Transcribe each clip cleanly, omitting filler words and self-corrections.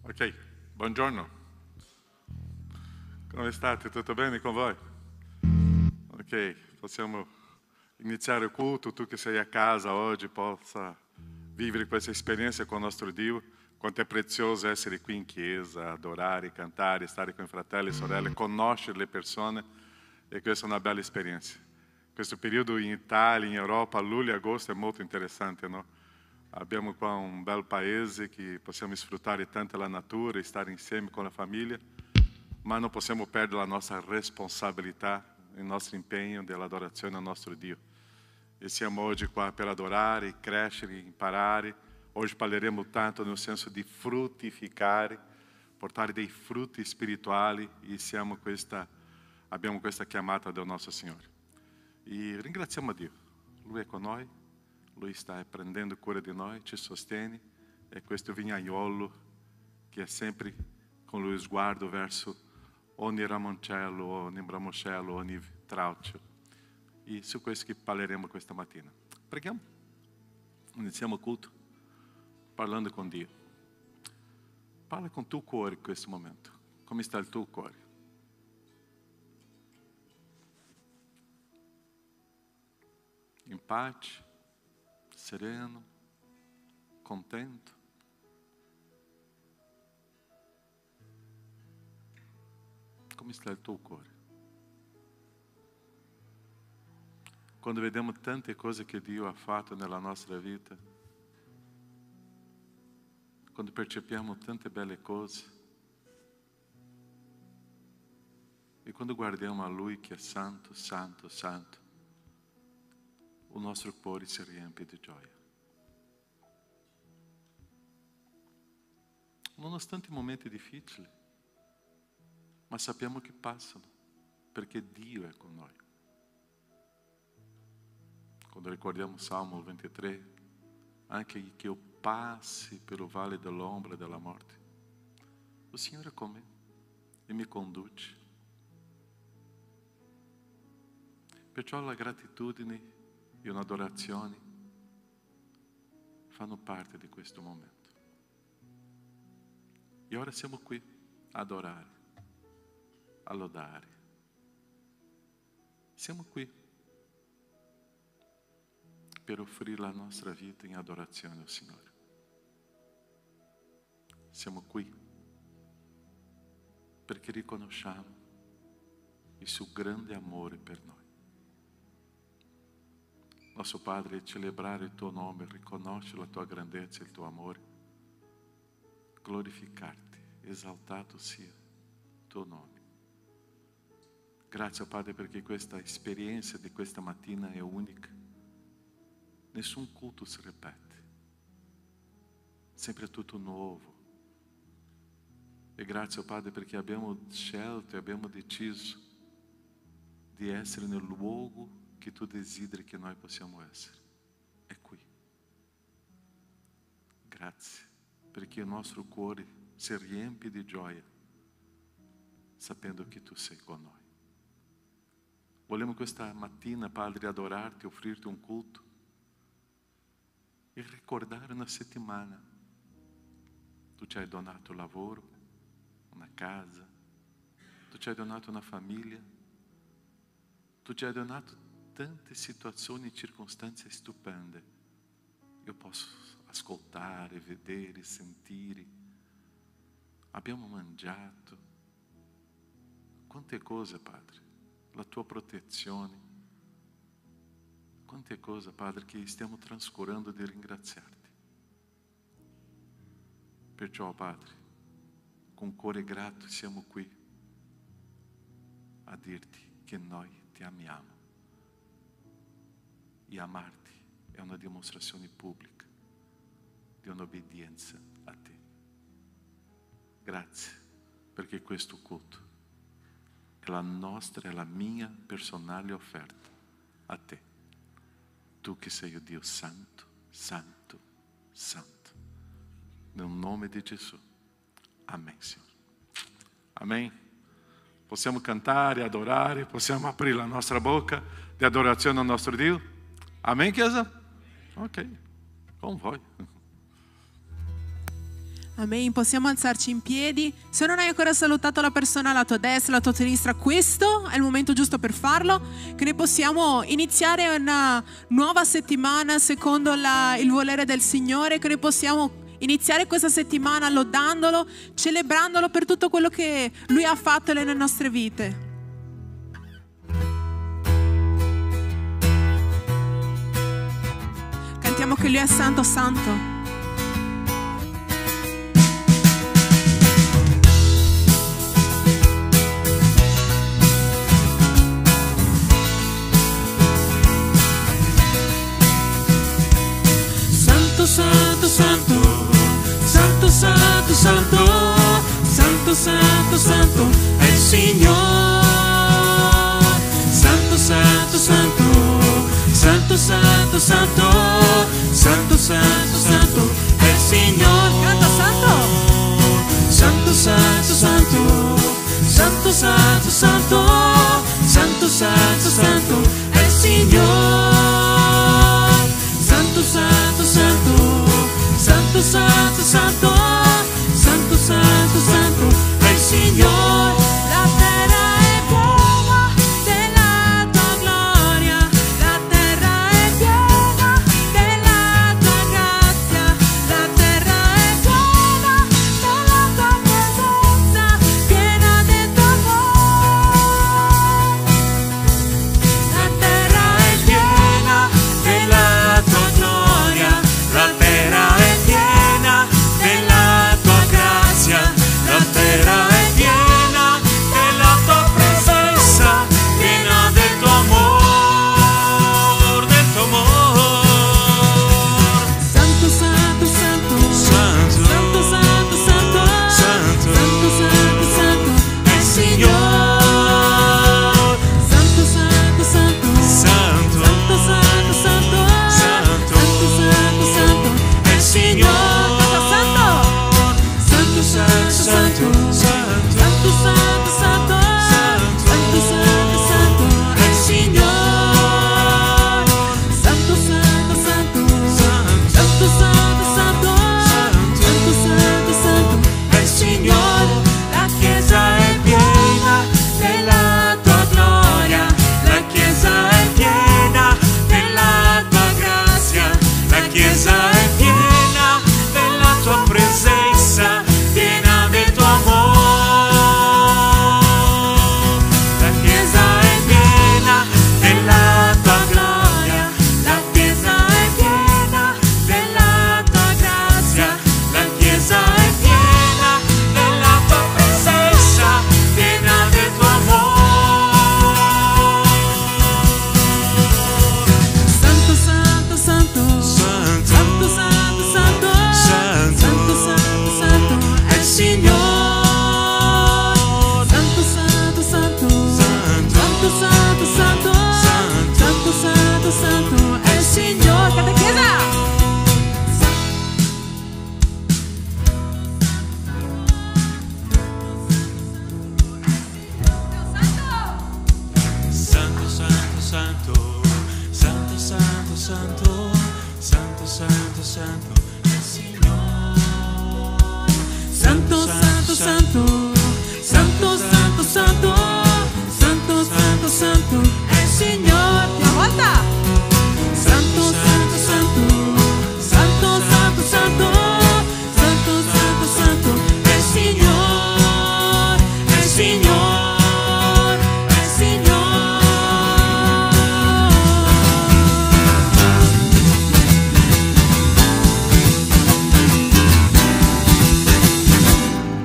Ok, buongiorno. Come state? Tutto bene con voi? Ok, possiamo iniziare il culto. Tu che sei a casa oggi possa vivere questa esperienza con il nostro Dio. Quanto è prezioso essere qui in chiesa, adorare, cantare, stare con i fratelli e sorelle, conoscere le persone, e questa è una bella esperienza. Questo periodo in Italia, in Europa, luglio e agosto è molto interessante, no? Abbiamo qua un bel paese che possiamo sfruttare tanto la natura e stare insieme con la famiglia, ma non possiamo perdere la nostra responsabilità, il nostro impegno dell'adorazione al nostro Dio. E siamo oggi qua per adorare, crescere, imparare. Oggi parleremo tanto nel senso di fruttificare, portare dei frutti spirituali, e abbiamo questa chiamata del nostro Signore. E ringraziamo a Dio, Lui è con noi, Lui sta prendendo cura di noi, ci sostiene, e questo vignaiolo che è sempre con lo sguardo verso ogni ramoncello, ogni ramoscello, ogni tralcio. E su questo che parleremo questa mattina. Preghiamo, iniziamo il culto parlando con Dio. Parla con il tuo cuore in questo momento. Come sta il tuo cuore? In pace, sereno, contento? Come sta il tuo cuore? Quando vediamo tante cose che Dio ha fatto nella nostra vita, quando percepiamo tante belle cose, e quando guardiamo a Lui che è santo, santo, santo, il nostro cuore si riempie di gioia. Nonostante i momenti difficili, ma sappiamo che passano, perché Dio è con noi. Quando ricordiamo Salmo 23, anche che io passi per il vale dell'ombra della morte, il Signore è con me e mi conduce. Perciò la gratitudine e un'adorazione fanno parte di questo momento. E ora siamo qui a adorare, a lodare. Siamo qui per offrire la nostra vita in adorazione al Signore. Siamo qui perché riconosciamo il suo grande amore per noi. Nostro Padre, celebrare il tuo nome, riconoscere la tua grandezza e il tuo amore, glorificarti, esaltato sia il tuo nome. Grazie Padre perché questa esperienza di questa mattina è unica. Nessun culto si ripete, sempre tutto nuovo. E grazie Padre perché abbiamo scelto e abbiamo deciso di essere nel luogo che tu desideri che noi possiamo essere. È qui. Grazie perché il nostro cuore si riempie di gioia sapendo che tu sei con noi. Vogliamo questa mattina, Padre, adorarti, offrirti un culto e ricordare una settimana. Tu ci hai donato lavoro, una casa, tu ci hai donato una famiglia, tu ci hai donato tante situazioni e circostanze stupende. Io posso ascoltare, vedere, sentire. Abbiamo mangiato. Quante cose, Padre, la tua protezione. Quante cose, Padre, che stiamo trascurando di ringraziarti. Perciò, Padre, con cuore grato siamo qui a dirti che noi ti amiamo. E amarti è una dimostrazione pubblica di un'obbedienza a te. Grazie perché questo culto è la nostra, è la mia personale offerta a te. Tu che sei il Dio santo, santo, santo. Nel nome di Gesù. Amen, Signore. Amen. Possiamo cantare, adorare, possiamo aprire la nostra bocca di adorazione al nostro Dio. Amen, Chiesa? Ok, con voi. Amen. Possiamo alzarci in piedi. Se non hai ancora salutato la persona alla tua destra, alla tua sinistra, questo è il momento giusto per farlo, che noi possiamo iniziare una nuova settimana secondo il volere del Signore, che noi possiamo iniziare questa settimana lodandolo, celebrandolo per tutto quello che Lui ha fatto nelle nostre vite. Cantiamo che Lui è santo, santo. Santo, santo, santo, santo, santo, santo, santo, santo è il Signore. Santo, santo, santo, santo, santo, santo, santo, santo, santo è il Signore. Canta santo. Santo, santo, santo, santo, santo, santo, santo, santo, santo è il Signore. Santo, santo, santo, santo, santo, santo, santo, santo, santo è il Signore. La terra è piena della tua gloria, la terra è piena della tua grazia, la terra è piena della tua presenza, piena del tuo amore. La terra è piena della tua gloria, la terra è piena della tua grazia, la terra è piena della tua presenza, piena del tuo amor, del tuo amor. Santo, santo, santo, Santo, santo, santo, santo, santo, santo, santo, santo è il Signore. Santo, santo, santo, Santo, santo, santo, santo, Santo, santo, santo, santo è il Signore. Santo, Santo, santo, santo, santo, santo, santo, santo, santo, santo è il Signore. Santo, santo, santo, Santo, santo, santo, santo, santo, santo, santo è il Signore. La Chiesa è piena della tua gloria, la Chiesa è piena della tua grazia, la Chiesa è piena della tua presenza, piena del tuo amore. La Chiesa è piena della tua gloria, la Chiesa è piena della tua grazia, la Chiesa è piena della tua presenza, piena del tuo amore. Santo, santo, santo, Santo, santo, santo, santo, santo, santo, santo è il Signore. Santo, santo, santo, Santo, santo, santo, santo, santo, santo, santo è il Signore. Canta Chiesa. Santo, santo, santo, santo, santo, santo, santo, santo, santo è il Signore. Santo, santo, santo, santo, santo, santo, santo, santo, santo è il Signore. Una volta. Santo, santo, santo, santo, santo, santo, santo, santo, santo è il Signore, è il Signore, è il Signore.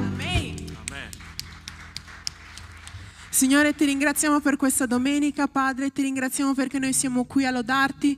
Amen. Signore, ti ringraziamo per questa domenica, Padre, ti ringraziamo perché noi siamo qui a lodarti,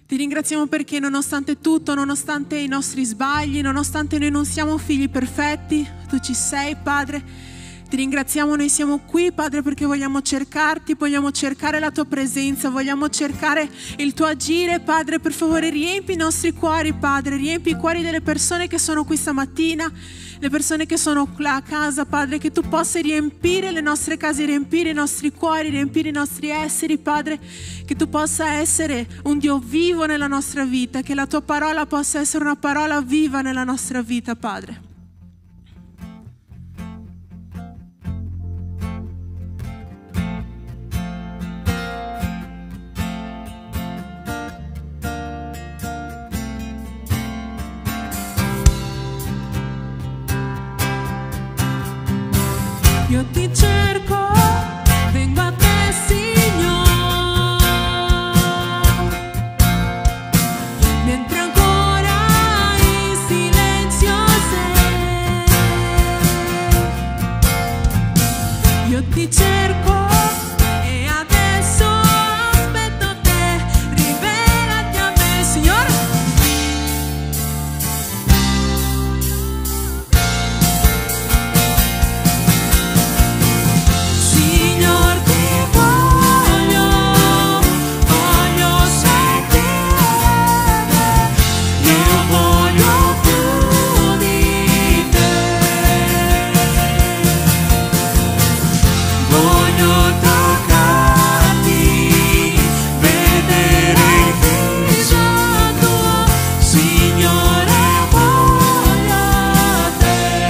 ti ringraziamo perché nonostante tutto, nonostante i nostri sbagli, nonostante noi non siamo figli perfetti, tu ci sei, Padre. Ti ringraziamo, noi siamo qui, Padre, perché vogliamo cercarti, vogliamo cercare la tua presenza, vogliamo cercare il tuo agire, Padre. Per favore riempi i nostri cuori, Padre, riempi i cuori delle persone che sono qui stamattina, le persone che sono là a casa, Padre, che tu possa riempire le nostre case, riempire i nostri cuori, riempire i nostri esseri, Padre, che tu possa essere un Dio vivo nella nostra vita, che la tua parola possa essere una parola viva nella nostra vita, Padre. Io ti cerco, vengo a te, Signore, mentre ancora in silenzio sei. Io ti cerco e adesso aspetto te, rivelati a me, Signore. Signor, ti voglio seguire, io voglio più di te. Voglio toccarti, vedere il viso tuo, Signore, voglio te.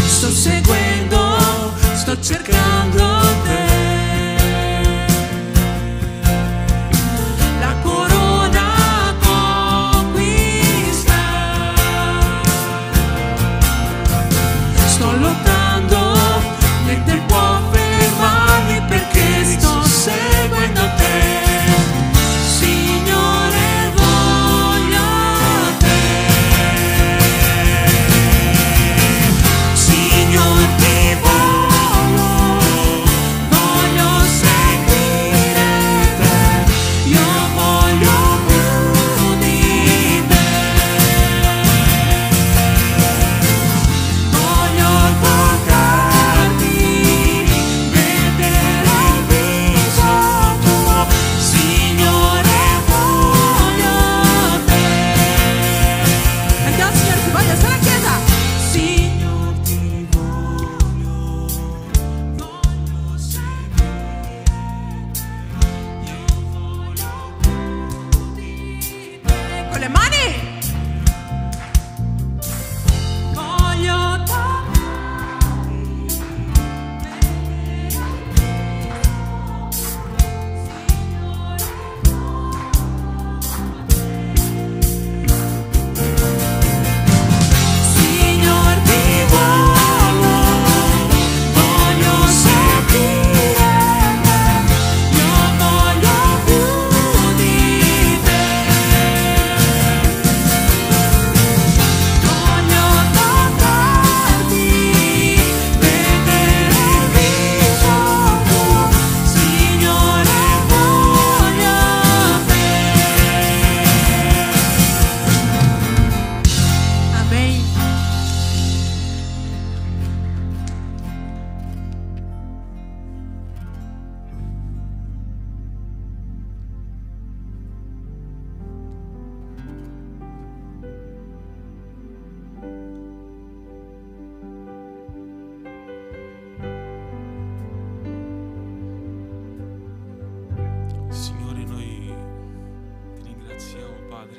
Sto seguendo, sto cercando te. La corona conquista. Sto lottando, niente può fermarmi perché sto seguendo te. Signore, voglio te. Signor, ti voglio seguire te. Io voglio più di te. Voglio toccarti, vedere il viso tuo, Signore, voglio te. Andiamo, Signore, ti voglio, sta la chiesa. Signor, ti voglio seguire te. Io voglio più di te. Con le mani. Voglio Signor, ti voglio seguire te. Io voglio più di te. Voglio toccarti, vedere il viso tuo, Signore, voglio te. Amen. Signore, noi ti ringraziamo, Padre,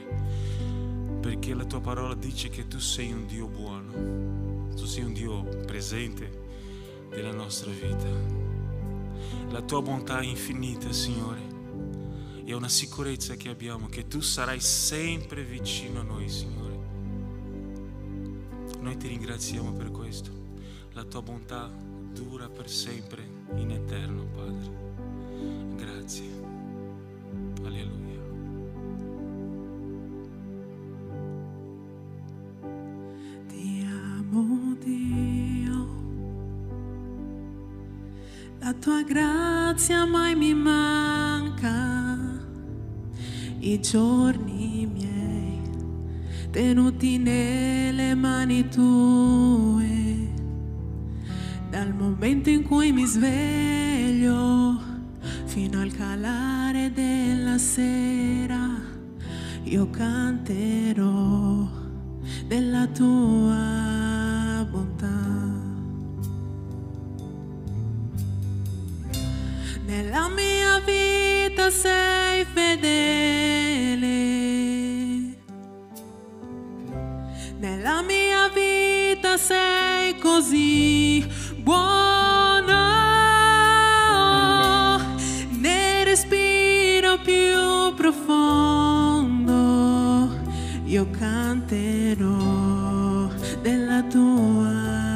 perché la tua parola dice che tu sei un Dio buono, tu sei un Dio presente nella nostra vita. La tua bontà è infinita, Signore, e è una sicurezza che abbiamo che tu sarai sempre vicino a noi, Signore. Noi ti ringraziamo per questo. La tua bontà dura per sempre, in eterno, Padre. Grazie. Alleluia. Ti amo, Dio, la tua grazia mai mi manca, i giorni miei tenuti nelle mani tue, dal momento in cui mi sveglio fino al calare della sera, io canterò della tua bontà. Nella mia vita sei fedele, nella mia vita sei così buono, nel respiro più profondo io canterò della tua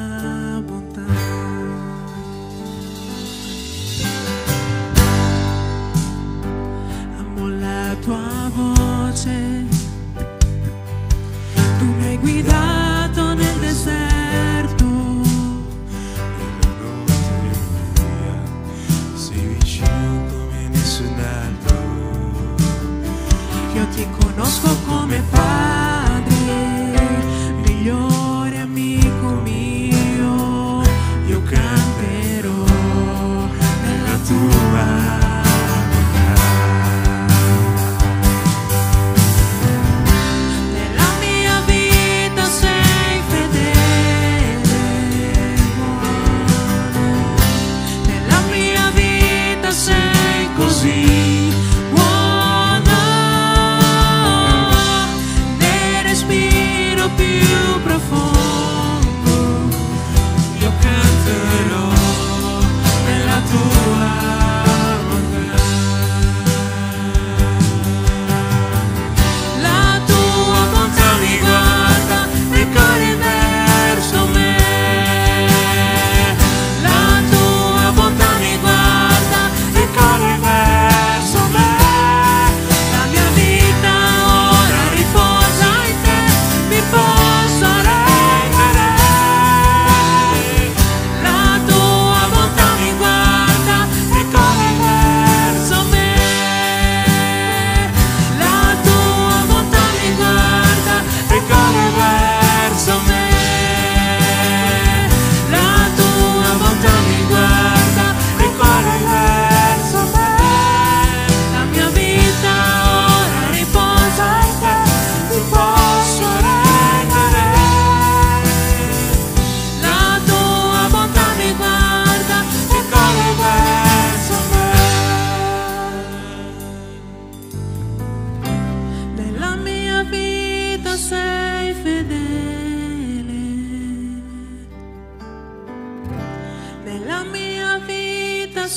tua voce. Tu mi hai guidato nel deserto. Sei vicino come nessun altro. Io ti conosco come Padre, migliore amico mio. Io canterò nella tua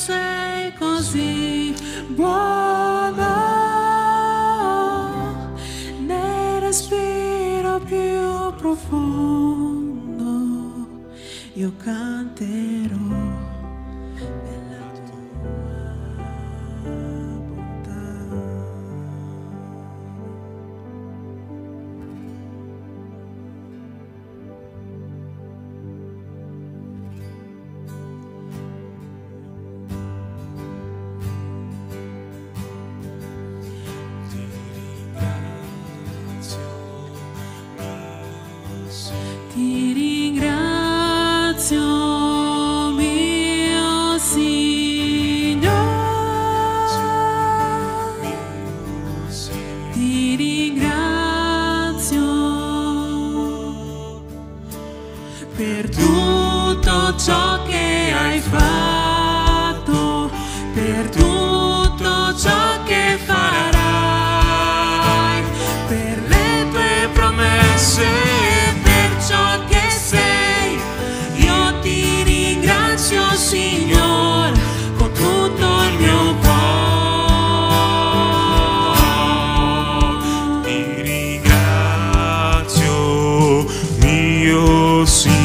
sei così buono, nel respiro più profondo io canterò nella tua bontà. Ti ringrazio, mio Signore, ti ringrazio per tutto ciò che hai fatto, per tutto ciò che farai, per le tue promesse. Signore, con tutto il mio cuore, ti ringrazio, mio Signore,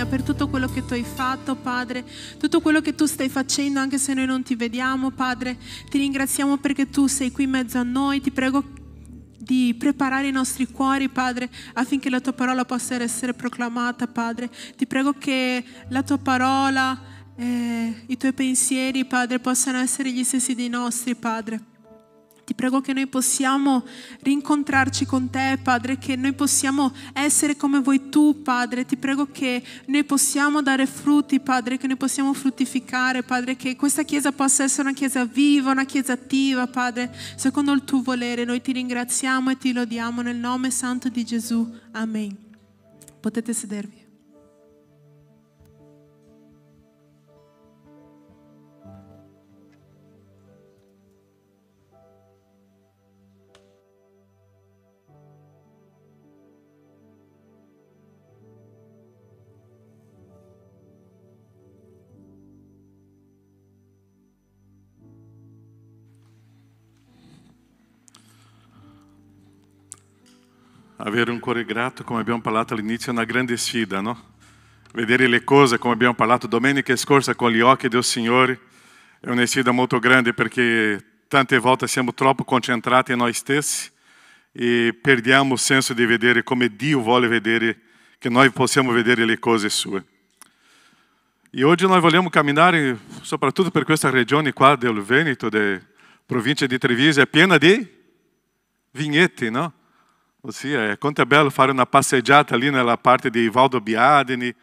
per tutto quello che tu hai fatto, Padre, tutto quello che tu stai facendo anche se noi non ti vediamo, Padre. Ti ringraziamo perché tu sei qui in mezzo a noi. Ti prego di preparare i nostri cuori, Padre, affinché la tua parola possa essere proclamata, Padre. Ti prego che la tua parola, i tuoi pensieri, Padre, possano essere gli stessi dei nostri, Padre. Ti prego che noi possiamo rincontrarci con te, Padre, che noi possiamo essere come vuoi tu, Padre. Ti prego che noi possiamo dare frutti, Padre, che noi possiamo fruttificare, Padre, che questa Chiesa possa essere una Chiesa viva, una Chiesa attiva, Padre, secondo il tuo volere. Noi ti ringraziamo e ti lodiamo nel nome santo di Gesù. Amen. Potete sedervi. Avere un cuore grato, come abbiamo parlato all'inizio, è una grande sfida, no? Vedere le cose, come abbiamo parlato domenica scorsa, con gli occhi del Signore, è una sfida molto grande perché tante volte siamo troppo concentrati in noi stessi e perdiamo il senso di vedere come Dio vuole vedere, che noi possiamo vedere le cose sue. E oggi noi vogliamo camminare, soprattutto per questa regione qua del Veneto, della provincia di Treviso, è piena di vigneti, no? Ossia, quanto è bello fare una passeggiata lì nella parte di Valdobbiadene,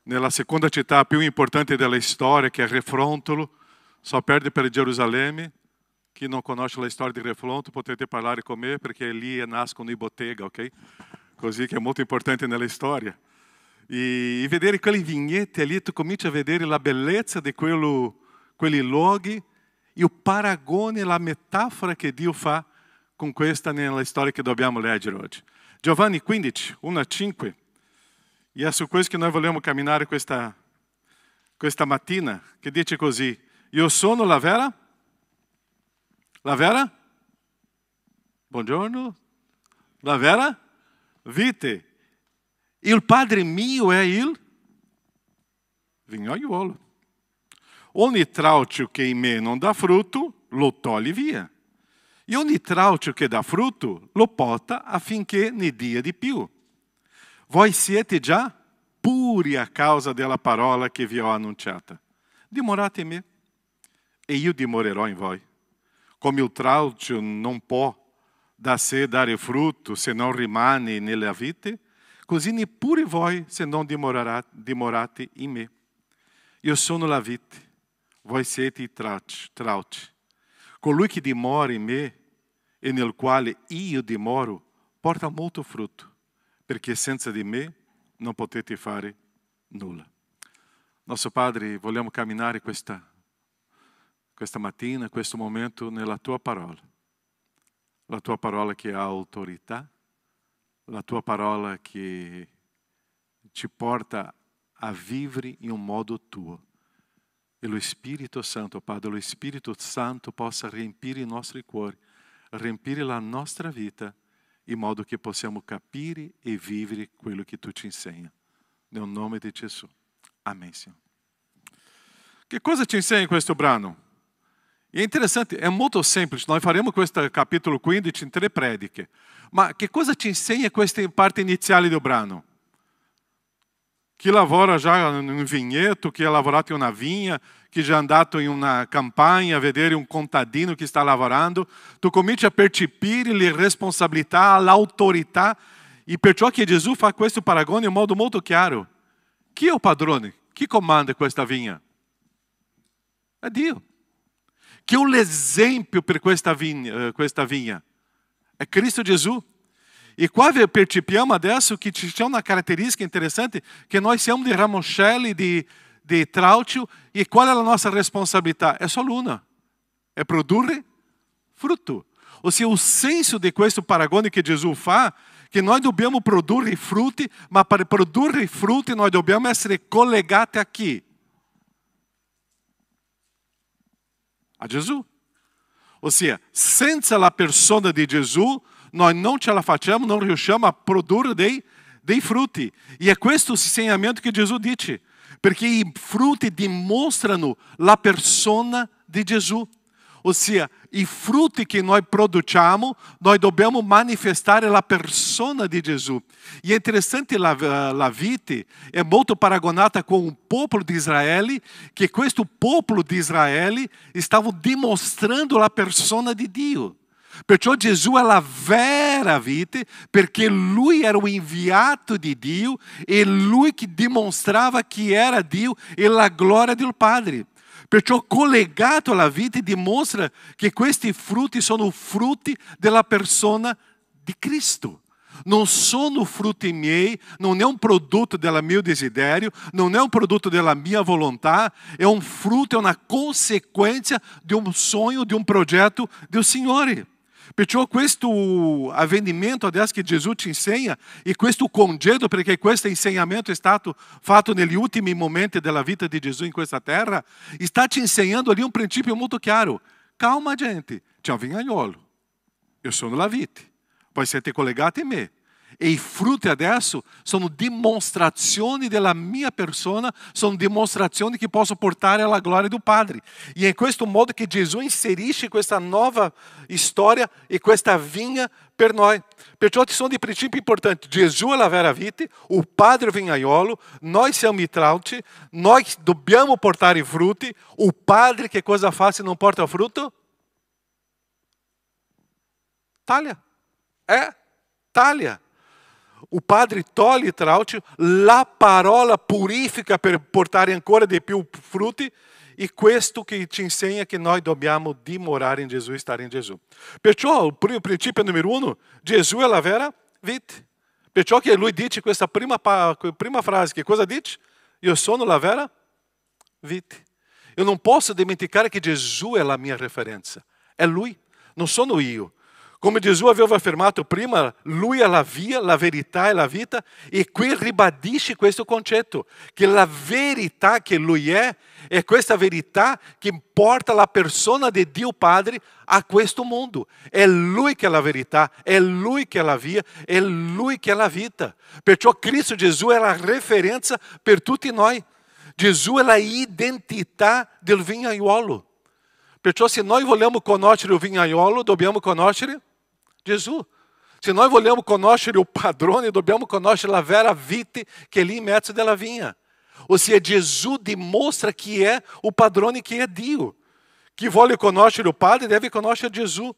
nella seconda città più importante della storia, che è Refrontolo, só perde per Gerusalemme. Chi non conosce la storia di Refrontolo potete parlare con me, perché lì nascono i bottega, ok? Così che è molto importante nella storia. E vedere quei vigneti ali, tu cominci a vedere la bellezza di quei luoghi e il paragone, la metafora che Dio fa con questa nella storia che dobbiamo leggere oggi. Giovanni 15, 1-5. E è su questo che noi vogliamo camminare questa mattina, che dice così: io sono la vera? Buongiorno? La vera vite. Il Padre mio è il vignaiuolo. Ogni tralcio che in me non dà frutto, lo toglie via. E ogni tralcio che dà frutto lo porta affinché ne dia di più. Voi siete già puri a causa della parola che vi ho annunciata. Dimorate in me e io dimorerò in voi. Come il tralcio non può da sé dare frutto se non rimane nella vite, così neppure voi se non dimorate in me. Io sono la vite, voi siete i tralci. Colui che dimora in me e nel quale io dimoro porta molto frutto, perché senza di me non potete fare nulla. Nostro Padre, vogliamo camminare questa mattina, questo momento nella tua parola. La tua parola che ha autorità, la tua parola che ci porta a vivere in un modo tuo. E lo Spirito Santo, Padre, lo Spirito Santo possa riempire i nostri cuori, riempire la nostra vita, in modo che possiamo capire e vivere quello che tu ci insegna. Nel nome di Gesù. Amen, Signore. Che cosa ci insegna questo brano? È interessante, è molto semplice. Noi faremo questo capitolo 15 in 3 prediche. Ma che cosa ci insegna questa parte iniziale del brano? Chi lavora già in un vigneto, chi ha lavorato in una vigna, chi già è andato in una campagna a vedere un contadino che sta lavorando, tu cominci a percepire le responsabilità, l'autorità, e perciò che Gesù fa questo paragone in modo molto chiaro. Chi è il padrone? Chi comanda questa vigna? È Dio. Chi è l'esempio per questa vigna? È Cristo Gesù. E qua percepiamo adesso che c'è una caratteristica interessante, che noi siamo dei ramoscelli di tralcio, e qual è la nostra responsabilità? È solo una, è produrre frutto. Ossia, il senso di questo paragone che Gesù fa, che noi dobbiamo produrre frutti, ma per produrre frutti noi dobbiamo essere collegati a chi? A Gesù. Ossia, senza la persona di Gesù, noi non ce la facciamo, non riusciamo a produrre dei frutti. E è questo l'insegnamento che Gesù dice, perché i frutti dimostrano la persona di Gesù. Ossia, i frutti che noi produciamo, noi dobbiamo manifestare la persona di Gesù. E è interessante la vite, è molto paragonata con un popolo di Israele, che questo popolo di Israele stava dimostrando la persona di Dio. Perciò Gesù è la vera vite, perché Lui era o inviato di Dio, e Lui che dimostrava chi era Dio e la gloria del Padre. Perciò collegato alla vita dimostra che questi frutti sono frutti della persona di Cristo. Non sono frutti miei, non è un prodotto del mio desiderio, non è un prodotto della mia volontà, è un frutto, è una conseguenza di un sogno, di un progetto del Signore. Perciò questo avvenimento adesso che Gesù ci insegna, e questo congedo, perché questo insegnamento è stato fatto negli ultimi momenti della vita di Gesù in questa terra, sta ci insegnando ali un principio molto chiaro. Calma, gente, c'è un vignaiolo, io sono la vite, poi siete collegati a me. E i frutti adesso sono dimostrazioni della mia persona, sono dimostrazioni che posso portare alla gloria del Padre. E è in questo modo che Gesù inserisce questa nuova storia e questa vinha per noi. Perciò ci sono dei principi importanti. Gesù è la vera vite, o Padre è vignaiolo, noi siamo i tralci, noi dobbiamo portare i frutti. O Padre che cosa fa se non porta frutto? Taglia. Taglia. O Padre toglie i tralci, la parola purifica per portare ancora di più frutti, e questo che ci insegna che noi dobbiamo dimorare in Gesù e stare in Gesù. Perciò il primo principio numero 1, Gesù è la vera vite. Perciò che lui dice questa prima frase, che cosa dice? Io sono la vera vite. Io non posso dimenticare che Gesù è la mia referenza, è Lui, non sono io. Come Gesù aveva affermato prima, Lui è la via, la verità e la vita, e qui ribadisce questo concetto, che la verità che Lui è questa verità che porta la persona di Dio Padre a questo mondo. È Lui che è la verità, è Lui che è la via, è Lui che è la vita. Perciò Cristo Gesù è la referenza per tutti noi. Gesù è la identità del vignaiolo. Perciò se noi vogliamo conoscere il vignaiolo, dobbiamo conoscere Gesù. Se noi vogliamo conoscere il padrone, dobbiamo conoscere la vera vite che è lì in mezzo della vigna. Ossia, Gesù dimostra chi è il padrone, che è Dio. Chi vuole conoscere il Padre deve conoscere Gesù.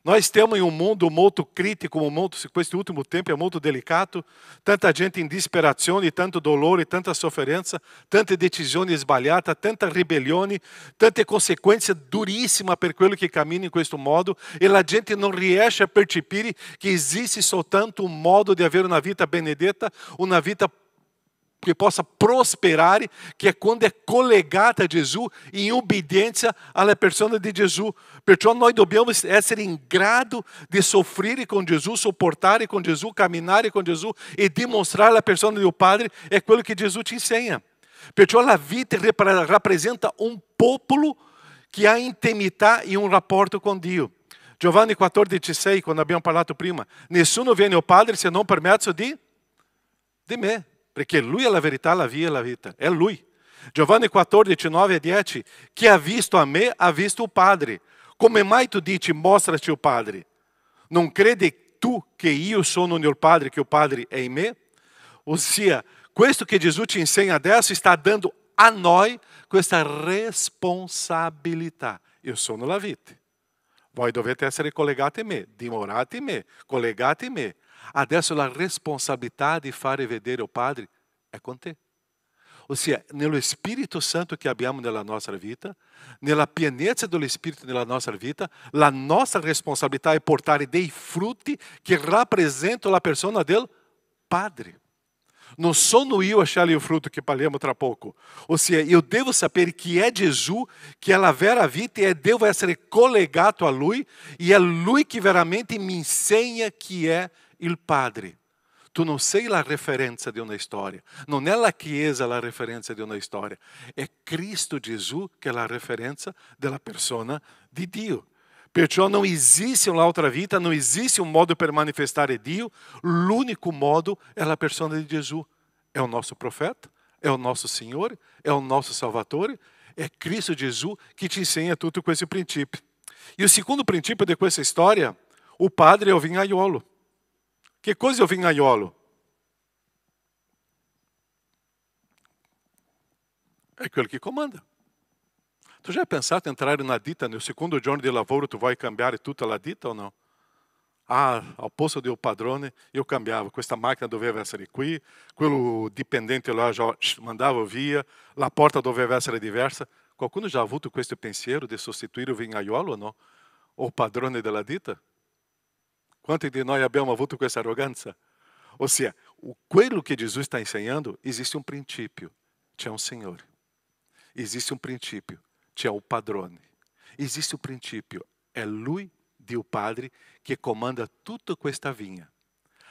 Nós stiamo in un mondo molto critico, un mondo, questo ultimo tempo è molto delicato, tanta gente in disperazione, tanto dolore, tanta sofferenza, tante decisioni sbagliate, tanta ribellione, tante conseguenze durissime per quello che cammina in questo modo, e la gente non riesce a percepire che esiste soltanto un modo di avere una vita benedetta, una vita che possa prosperare, che è quando è collegata a Gesù in obbedienza alla persona di Gesù. Perciò noi dobbiamo essere in grado di soffrire con Gesù, sopportare con Gesù, camminare con Gesù e dimostrare alla persona del Padre. È quello che Gesù ci insegna. Perciò la vita rappresenta un popolo che ha intimità e un rapporto con Dio. Giovanni 14,6, quando abbiamo parlato prima, nessuno viene al Padre se non per mezzo di me. Perché Lui è la verità, la via e la vita. È Lui. Giovanni 14, 9 e 10. Chi ha visto a me ha visto il Padre. Come mai tu dici, mostraci il Padre? Non credi tu che io sono nel Padre, che il Padre è in me? Ossia, questo che Gesù ci insegna adesso sta dando a noi questa responsabilità. Io sono la vite. Voi dovete essere collegati a me, dimorate in me, collegati a me. Adesso la responsabilità di fare vedere il Padre è con te. Ossia, nello Spirito Santo che abbiamo nella nostra vita, nella pienezza dello Spirito nella nostra vita, la nostra responsabilità è portare dei frutti che rappresentano la persona del Padre. Non sono io a scegliere il frutto che parliamo tra poco. Ossia, io devo sapere chi è Gesù, che è la vera vita, e devo essere collegato a Lui, e è Lui che veramente mi insegna chi è il Padre. Tu non sei la referenza di una storia, non è la Chiesa la referenza di una storia, è Cristo Gesù che è la referenza della persona di Dio. Perciò non esiste un'altra vita, non esiste un modo per manifestare Dio. L'unico modo è la persona di Gesù. È o nosso profeta, è o nosso Signore, è o nosso Salvatore. È Cristo Gesù che ti insegna tutto questo principio. E o secondo princípio di questa storia, o padre è o vinaiolo. Che cosa è o vinaiolo? È quello che comanda. Tu já pensato em entrar na ditta no secondo giorno di lavoro, tu vai cambiare tutta la ditta o no? Ah, ao posto del padrone eu cambiava, questa macchina doveva essere qui, quello dipendente lá já mandava via, la porta doveva essere diversa. Qualcuno já ha avuto questo pensiero di sostituire il vignaiolo o no? O padrone della ditta? Quanti di noi abbiamo avuto questa arroganza? Ossia, quello che Gesù sta insegnando, esiste un principio, c'è un Signore. Esiste un principio, c'è un padrone. Esiste un principio, è Lui, Dio Padre, che comanda tutta questa vinha.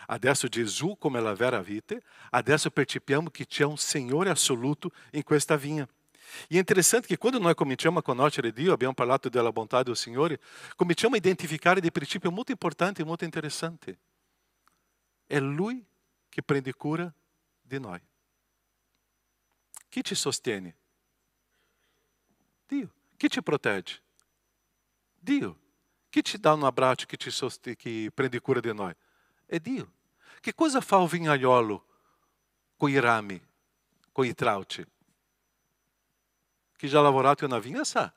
Adesso Gesù, come la vera vite, adesso percepiamo che c'è un Signore assoluto in questa vinha. E è interessante che quando noi cominciamo a conoscere Dio, abbiamo parlato della bontà del Signore, cominciamo a identificare dei principi molto importanti e molto interessanti. È Lui che prende cura di noi. Chi ci sostiene? Dio. Chi ci protegge? Dio. Chi ci dà un abbraccio che prende cura di noi? È Dio. Che cosa fa o vignaiolo con i rami, con i trauci? Chi già ha lavorato na vinha sa.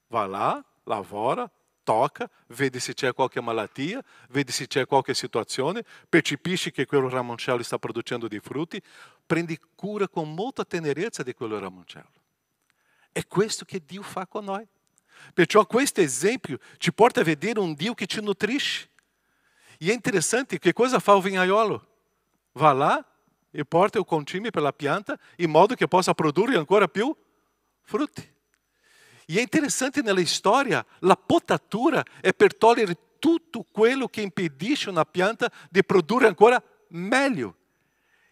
Va lá, lavora, toca, vede se c'è qualche malattia, vede se c'è qualche situazione, percepisce che quel ramoncello sta producendo dei frutti, prende cura con molta tenerezza di quel ramoncello. È questo che Dio fa con noi. Perciò questo esempio ci porta a vedere un Dio che ci nutrisce. E è interessante che cosa fa o vignaiolo? Va là e porta il concime per la pianta in modo che possa produrre ancora più frutti. E è interessante nella storia, la potatura è per togliere tutto quello che impedisce una pianta di produrre ancora meglio.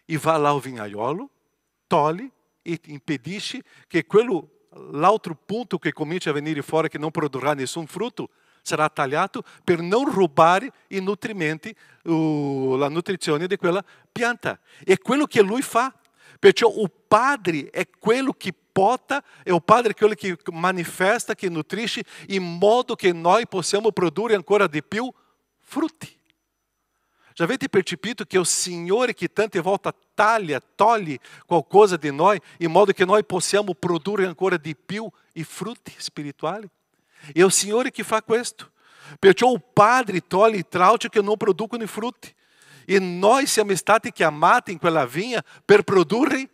E va là o vignaiolo, toglie e impedisce che l'altro punto che comincia a venire fuori che non produrrà nessun frutto sarà tagliato per non rubare i nutrimenti, la nutrizione di quella pianta. È quello che lui fa. Perciò il Padre è quello che pota, è il Padre quello che manifesta, che nutrisce in modo che noi possiamo produrre ancora di più frutti. Já avete percepito che è il Signore che tante volte toglie qualcosa di noi in modo che noi possiamo produrre ancora di più i frutti spirituali? È il Signore che fa questo. Perciò il Padre toglie i trauci che non producono i frutti. E noi siamo stati chiamati in quella vigna per produrre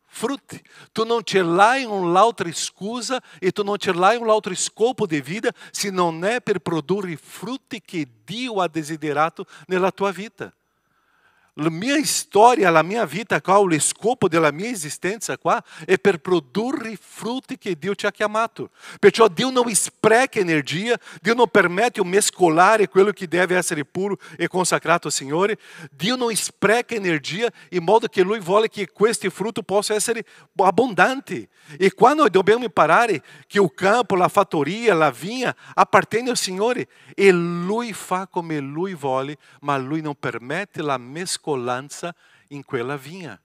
frutti. Tu non ce l'hai un'altra scusa e tu non ce l'hai un altro scopo di vita se non è per produrre i frutti che Dio ha desiderato nella tua vita. La mia storia, la mia vita qua, lo scopo della mia esistenza qua è per produrre i frutti che Dio ci ha chiamato. Perciò Dio non spreca energia, Dio non permette di mescolare quello che deve essere puro e consacrato al Signore. Dio non spreca energia in modo che Lui vuole che questi frutti possano essere abbondanti. E qua noi dobbiamo imparare che il campo, la fattoria, la vinha appartiene al Signore. E Lui fa come Lui vuole, ma Lui non permette la mescolanza in quella vinha.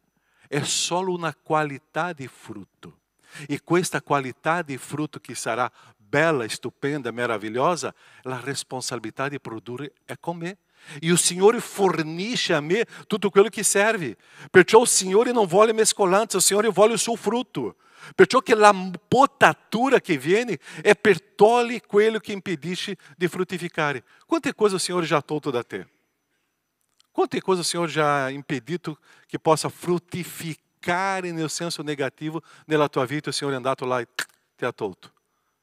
È solo una qualità di frutto. E questa qualità di frutto che sarà bella, stupenda, meravigliosa, la responsabilità di produrre è con me. E il Signore fornisce a me tutto quello che serve. Perciò il Signore non vuole mescolanza, il Signore vuole il suo frutto. Perciò che la potatura che viene è per togliere quello che impedisce di fruttificare. Quante cose il Signore já ha tolto da te? Quante cose il Signore já ha impedito che possa fruttificare nel senso negativo nella tua vita? Il Signore è andato là e ti ha tolto.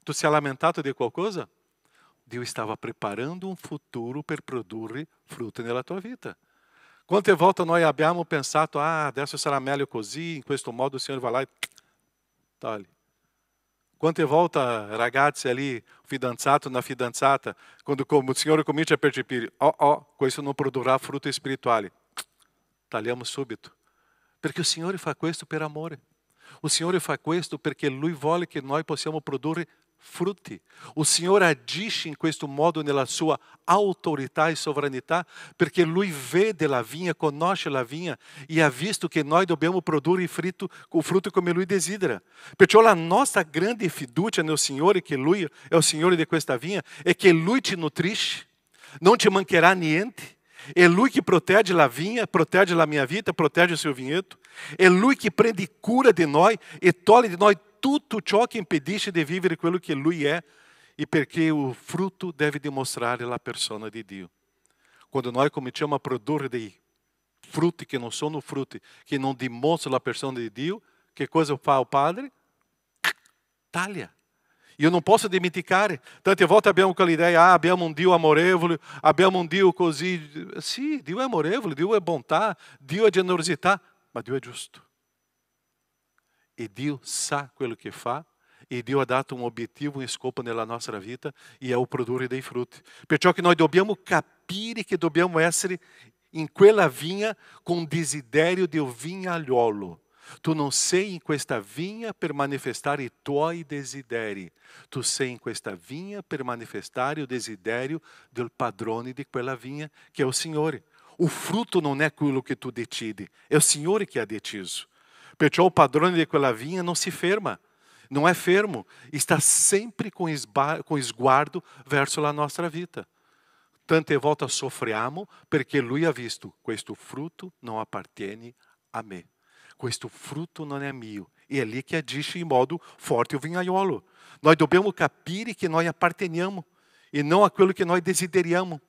Tu sei lamentato di qualcosa? Dio stava preparando un futuro per produrre frutti nella tua vita. Quante volte noi abbiamo pensato, adesso sarà meglio così, in questo modo il Signore va là e toglie. Quante volte ragazzi ali, fidanzato, una fidanzata, quando il Signore comincia a percepire, questo non produrrà frutti spirituali, tagliamo subito. Perché il Signore fa questo per amore. Il Signore fa questo perché Lui vuole che noi possiamo produrre frutti. O Signore agisce in questo modo nella sua autorità e sovranità, perché Lui vede la vigna, conosce la vigna e ha visto che noi dobbiamo produrre o frutto come Lui desidera. Perciò la nostra grande fiducia nel Signore, che Lui è il Signore di questa vigna, è che Lui ci nutrisce, non ci mancherà niente. È Lui che protegge la vigna, protegge la mia vita, protegge il suo vigneto. È Lui che prende cura di noi e toglie di noi tutto ciò che impedisce di vivere quello che Lui è, e perché il frutto deve dimostrare la persona di Dio. Quando noi cominciamo a produrre dei frutti che non sono frutti, che non dimostrano la persona di Dio, che cosa fa il Padre? Taglia. Io non posso dimenticare, tante volte abbiamo quell'idea, abbiamo un Dio amorevole, abbiamo un Dio così. Sì, Dio è amorevole, Dio è bontà, Dio è generosità, ma Dio è giusto. E Dio sa quello che fa, e Dio ha dato un obiettivo, un scopo nella nostra vita, e è il produrre dei frutti. Perciò che noi dobbiamo capire che dobbiamo essere in quella vigna con desiderio di vignaiolo. Tu non sei in questa vigna per manifestare i tuoi desideri. Tu sei in questa vigna per manifestare il desiderio del padrone di quella vigna, che è il Signore. Il frutto non è quello che tu decidi, è il Signore che ha deciso. Perciò il padrone di quella vigna non si ferma, non è fermo, está sempre com sguardo verso la nostra vita. Tante volte soffriamo perché Lui ha visto, questo frutto non appartiene a me. Questo frutto non è mio. E è lì che agisce in modo forte o vignaiolo. Noi dobbiamo capire che noi apparteniamo e não a quello che noi desideriamo.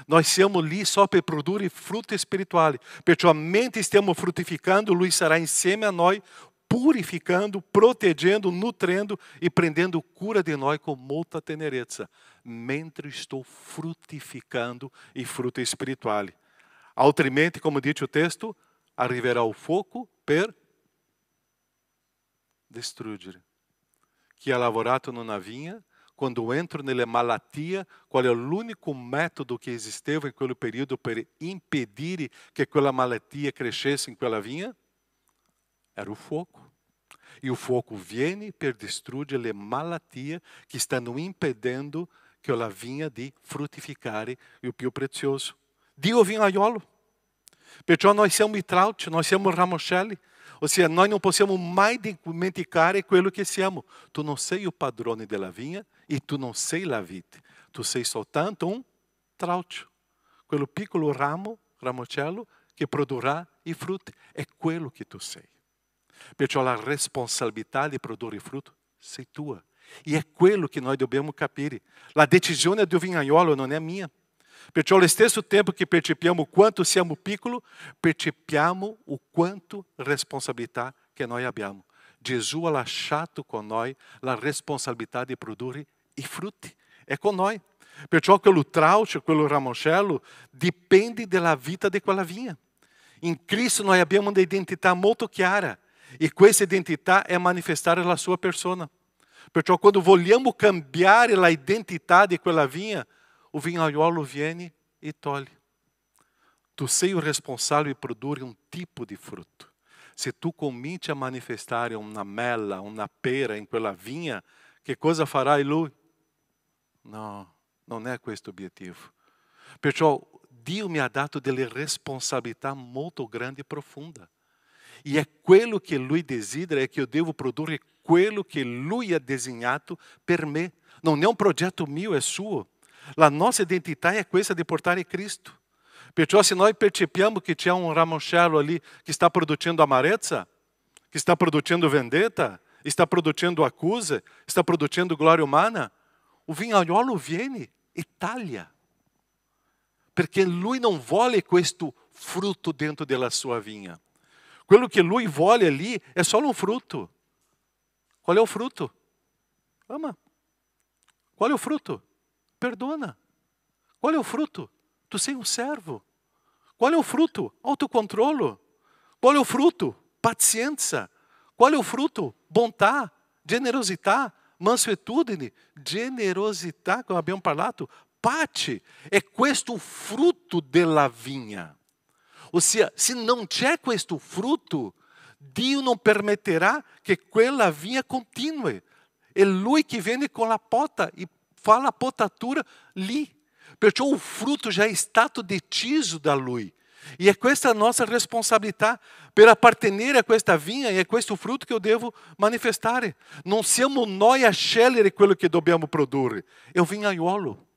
Nós siamo lì só per produrre frutti spirituali. Perciò mentre stiamo frutificando, Lui sarà insieme a noi, purificando, protegendo, nutrendo e prendendo cura de nós com molta tenerezza, mentre estou frutificando i frutti spirituali. Altrimenti, come dice o texto, arriverà o fogo per distruggere. Chi ha lavorato numa vinha, quando entra nelle malattie, qual è l'unico metodo che esisteva in quel periodo per impedire che quella malattia crescesse in quella vinha? Era o fogo. E o fogo viene per distruggere le malattie che stanno impedendo che la vinha di frutificare il più prezioso. Dio vinhaiolo. Perciò noi siamo i trauti, noi siamo ramoscelli. Ossia, noi non possiamo mai dimenticare quello che siamo. Tu non sei o padrone della vinha e tu non sei la vite. Tu sei soltanto un trauti. Quello piccolo ramocello che produrrà i frutti. È quello che tu sei. Perciò la responsabilità di produrre frutto sei tua. E è quello che noi dobbiamo capire. La decisione del vinhaiolo non è mia. Perciò allo stesso tempo che percepiamo quanto siamo piccoli, percepiamo o quanto responsabilità che noi abbiamo. Gesù ha lasciato con noi la responsabilità di produrre i frutti. È con noi. Perciò quello trauce, quello ramocello, dipende della vita di quella vinha. In Cristo noi abbiamo un'identità molto chiara. E questa identità è manifestare la sua persona. Perciò quando vogliamo cambiare la identità di quella vinha, o vinhaiolo viene e toglie. Tu sei o responsável di produrre un tipo di frutto. Se tu cominci a manifestare una mela, una pera in quella vinha, che cosa farai lui? No, non è questo l'obiettivo. Perciò Dio mi ha dato delle responsabilità molto grandi e profonde. E è quello che Lui desidera, è che io devo produrre quello che Lui ha disegnato per me. Non è un progetto mio, è suo. La nostra identità è questa di portare Cristo. Perciò se noi percepiamo che c'è un ramocello ali che sta producendo amarezza, che sta producendo vendetta, sta producendo accuse, sta producendo glória umana, o vinhaiolo viene e taglia. Perché Lui non vuole questo frutto dentro della sua vinha. Quello che Lui vuole ali è solo un frutto. Qual è il frutto? Ama. Qual è il frutto? Perdona. Qual è il frutto? Tu sei un servo. Qual è il frutto? Autocontrollo. Qual è il frutto? Pazienza. Qual è il frutto? Bontà, generosità, mansuetudine, generosità, come abbiamo parlato, pace. È questo il frutto della vinha. Ossia, se non c'è questo frutto, Dio non permetterà che quella vinha continue. È Lui che viene con la pota e fa la potatura lì. Perciò o frutto già è stato deciso da Lui. E è questa la nostra responsabilità per appartenere a questa vinha e a questo frutto che eu devo manifestare. Non siamo noi a scegliere quello che dobbiamo produrre, è il vignaiolo.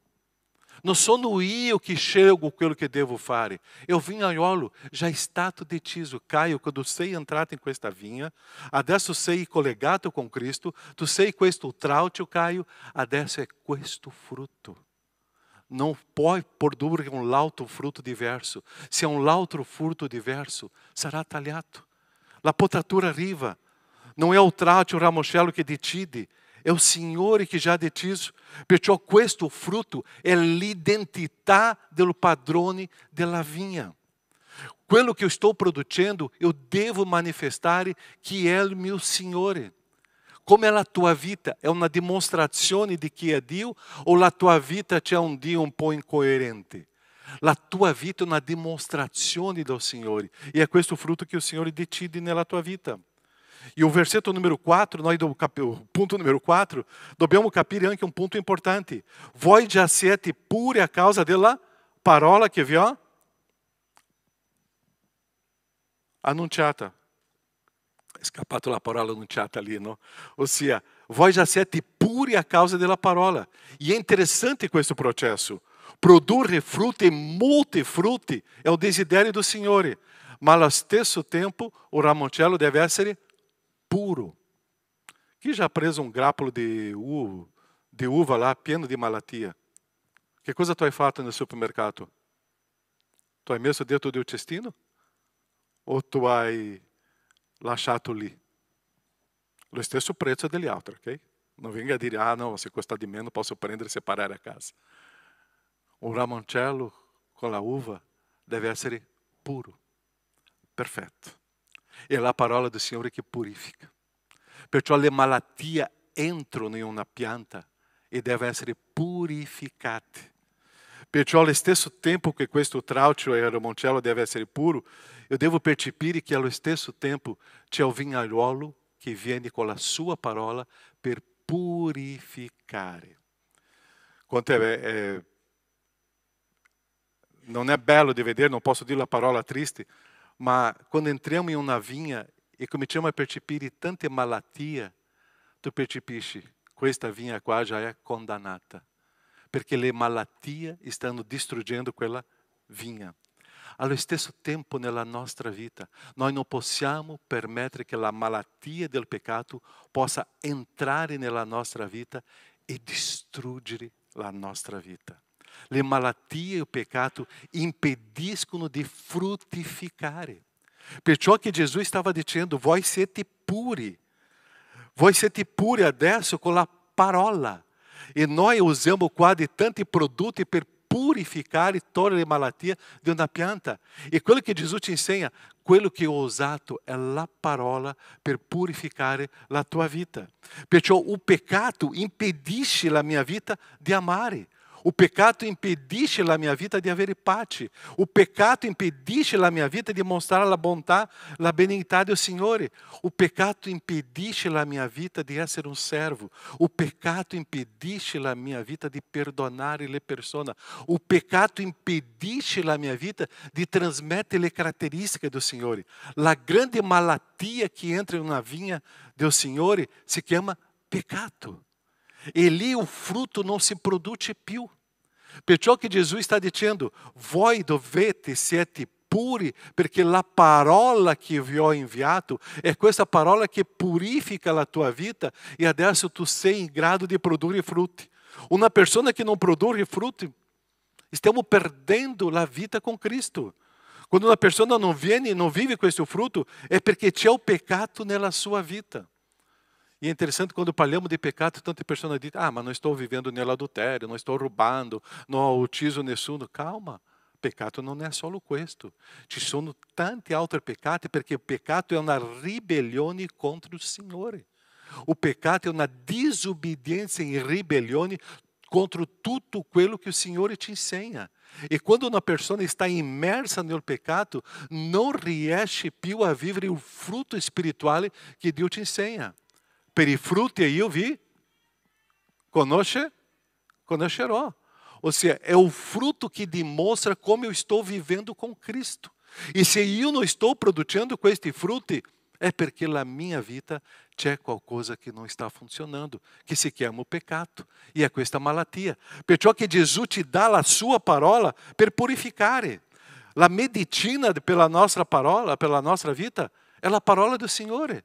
Non sono io che scelgo quello che devo fare, è il vignaiolo. Já è stato deciso. Caio, quando sei entrato in questa vinha, adesso sei collegato con Cristo, tu sei questo traucio, Caio, adesso è questo frutto. Não pode produzir altro fruto diverso. Se é altro fruto diverso, sarà tagliato. La potatura arriva. Não é o traucio, o ramoscello che decide, é o Signore che già ha deciso. Perciò questo frutto è l'identità del padrone della vinha. Quello che eu estou producendo, eu devo manifestare que é o meu Signore. Come è la tua vita? È una dimostrazione di chi è Dio o la tua vita c'è un Dio un po' incoerente? La tua vita è una dimostrazione del Signore e è questo frutto che il Signore decide nella tua vita. E o versetto numero 4, o punto numero 4, dobbiamo capire anche un punto importante. Voi già siete puri a causa della parola che vi ho annunciata. È scappato la parola annunciata lì, no? Ossia, voi già siete puri a causa della parola. E è interessante questo processo. Produrre frutti e molti frutti è il desiderio del Signore, ma allo stesso tempo o ramoncello deve essere puro. Chi já ha preso un grappolo di uva lá pieno di malattia? Che cosa tu hai fatto nel supermercato? Tu hai messo dentro del cestino? O tu hai lasciato lì? Lo stesso prezzo degli altri, ok? Non venga a dire, ah no, se costa di meno posso prendere e separare a casa. Un ramoncello con la uva deve essere puro, perfetto. È la parola del Signore che purifica. Perciò le malattie entrano in una pianta e devono essere purificate. Perciò allo stesso tempo che questo traucio e il ramoncello deve essere puro, eu devo percepire che allo stesso tempo c'è il vignaiolo che viene con la sua parola per purificare. Quanto non è bello di vedere, non posso dire la parola triste, ma quando entriamo in una vinha e cominciamo a percepire tante malattie, tu percepisci, questa vinha qua già è condannata, perché le malattie stanno distruggendo quella vinha. Allo stesso tempo nella nostra vita, noi non possiamo permettere che la malattia del peccato possa entrare nella nostra vita e distruggere la nostra vita. Le malattie e il peccato impediscono di fruttificare. Perciò che Gesù stava dicendo, voi siete puri adesso con la parola. E noi usiamo qua di tanti prodotti per purificare tutte le malattie di una pianta. E quello che Gesù ci insegna, quello che ho usato è la parola per purificare la tua vita. Perciò il peccato impedisce la mia vita di amare. O peccato impedisce la mia vita di avere pace. O peccato impedisce la mia vita di mostrare la bontà, la benignità del Signore. O peccato impedisce la mia vita di essere un servo. O peccato impedisce la mia vita di perdonare le persone. O peccato impedisce la mia vita di trasmettere le caratteristiche del Signore. La grande malattia che entra in una vinha del Signore si chiama peccato. E lì o frutto non si produce più. Perciò che Gesù sta dicendo, voi dovete siete puri, perché la parola che vi ho inviato è questa parola che purifica la tua vita e adesso tu sei in grado di produrre frutti. Una persona che non produce frutti, stiamo perdendo la vita con Cristo. Quando una persona non vive questo frutto, è perché c'è il peccato nella sua vita. E é interessante quando parliamo di peccato, tante persone dicono, ma non sto vivendo nell'adulterio, non sto rubando, non ucciso nessuno. Calma, peccato non è solo questo. Ci sono tanti altri peccati, perché il peccato è una ribellione contro il Signore. Il peccato è una disobbedienza in ribellione contro tutto quello che il Signore ci insegna. E quando una persona está immersa nel peccato, non riesce più a vivere il frutto spirituale che Dio ci insegna. Per i frutti io vi Conoscerò. Ou seja, é o fruto que demonstra como eu estou vivendo com Cristo. E se eu não estou produzindo com este fruto, é porque na minha vida c'è qualcosa que não está funcionando, que se chiama o pecado. E é questa malattia. Perciò che Gesù ti dà la sua parola per purificare. La medicina pela nossa parola, pela nossa vida, é a parola do Signore.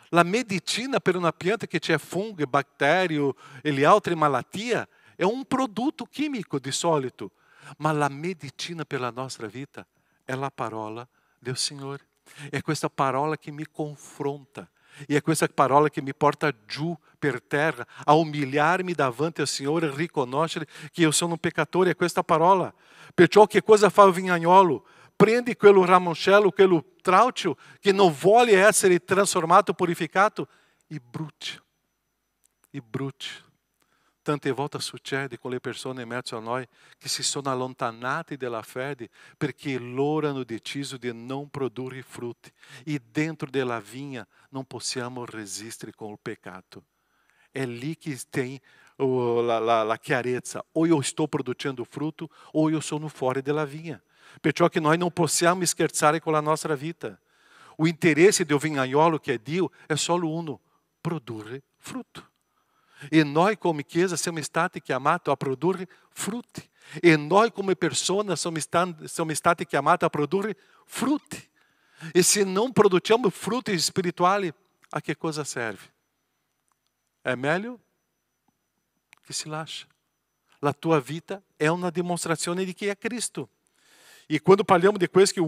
La medicina per una pianta che c'è fungo, bactério e altre malattia, é um produto químico de solito. Mas a medicina pela nossa vida é a parola do Signore. É questa parola que me confronta. E é questa parola que me porta giù per terra, a humilhar-me davanti ao Senhor e riconoscere que eu sou um pecador. É questa parola. Perciò che cosa fa o vignaiolo? Prende quello ramoncello, quello traucio, che non vuole essere trasformato, purificato, e brucia. E brucia. Tante volte succede con le persone in mezzo a noi che si sono allontanate dalla fede perché loro hanno deciso di non produrre frutti. E dentro della vigna non possiamo resistere con il peccato. È lì che tem la chiarezza. O io sto producendo frutto o io sono fuori della vigna. Perciò che noi non possiamo scherzare con la nostra vita. O interesse do vignaiolo, che è Dio, è solo uno: produrre frutto. E noi come Chiesa siamo stati chiamati a produrre frutti. E noi come persone siamo stati chiamati a produrre frutti. E se non produciamo frutti spirituali, a che cosa serve? È meglio che si lascia. La tua vita è una dimostrazione di chi è Cristo. E quando parliamo di questo, che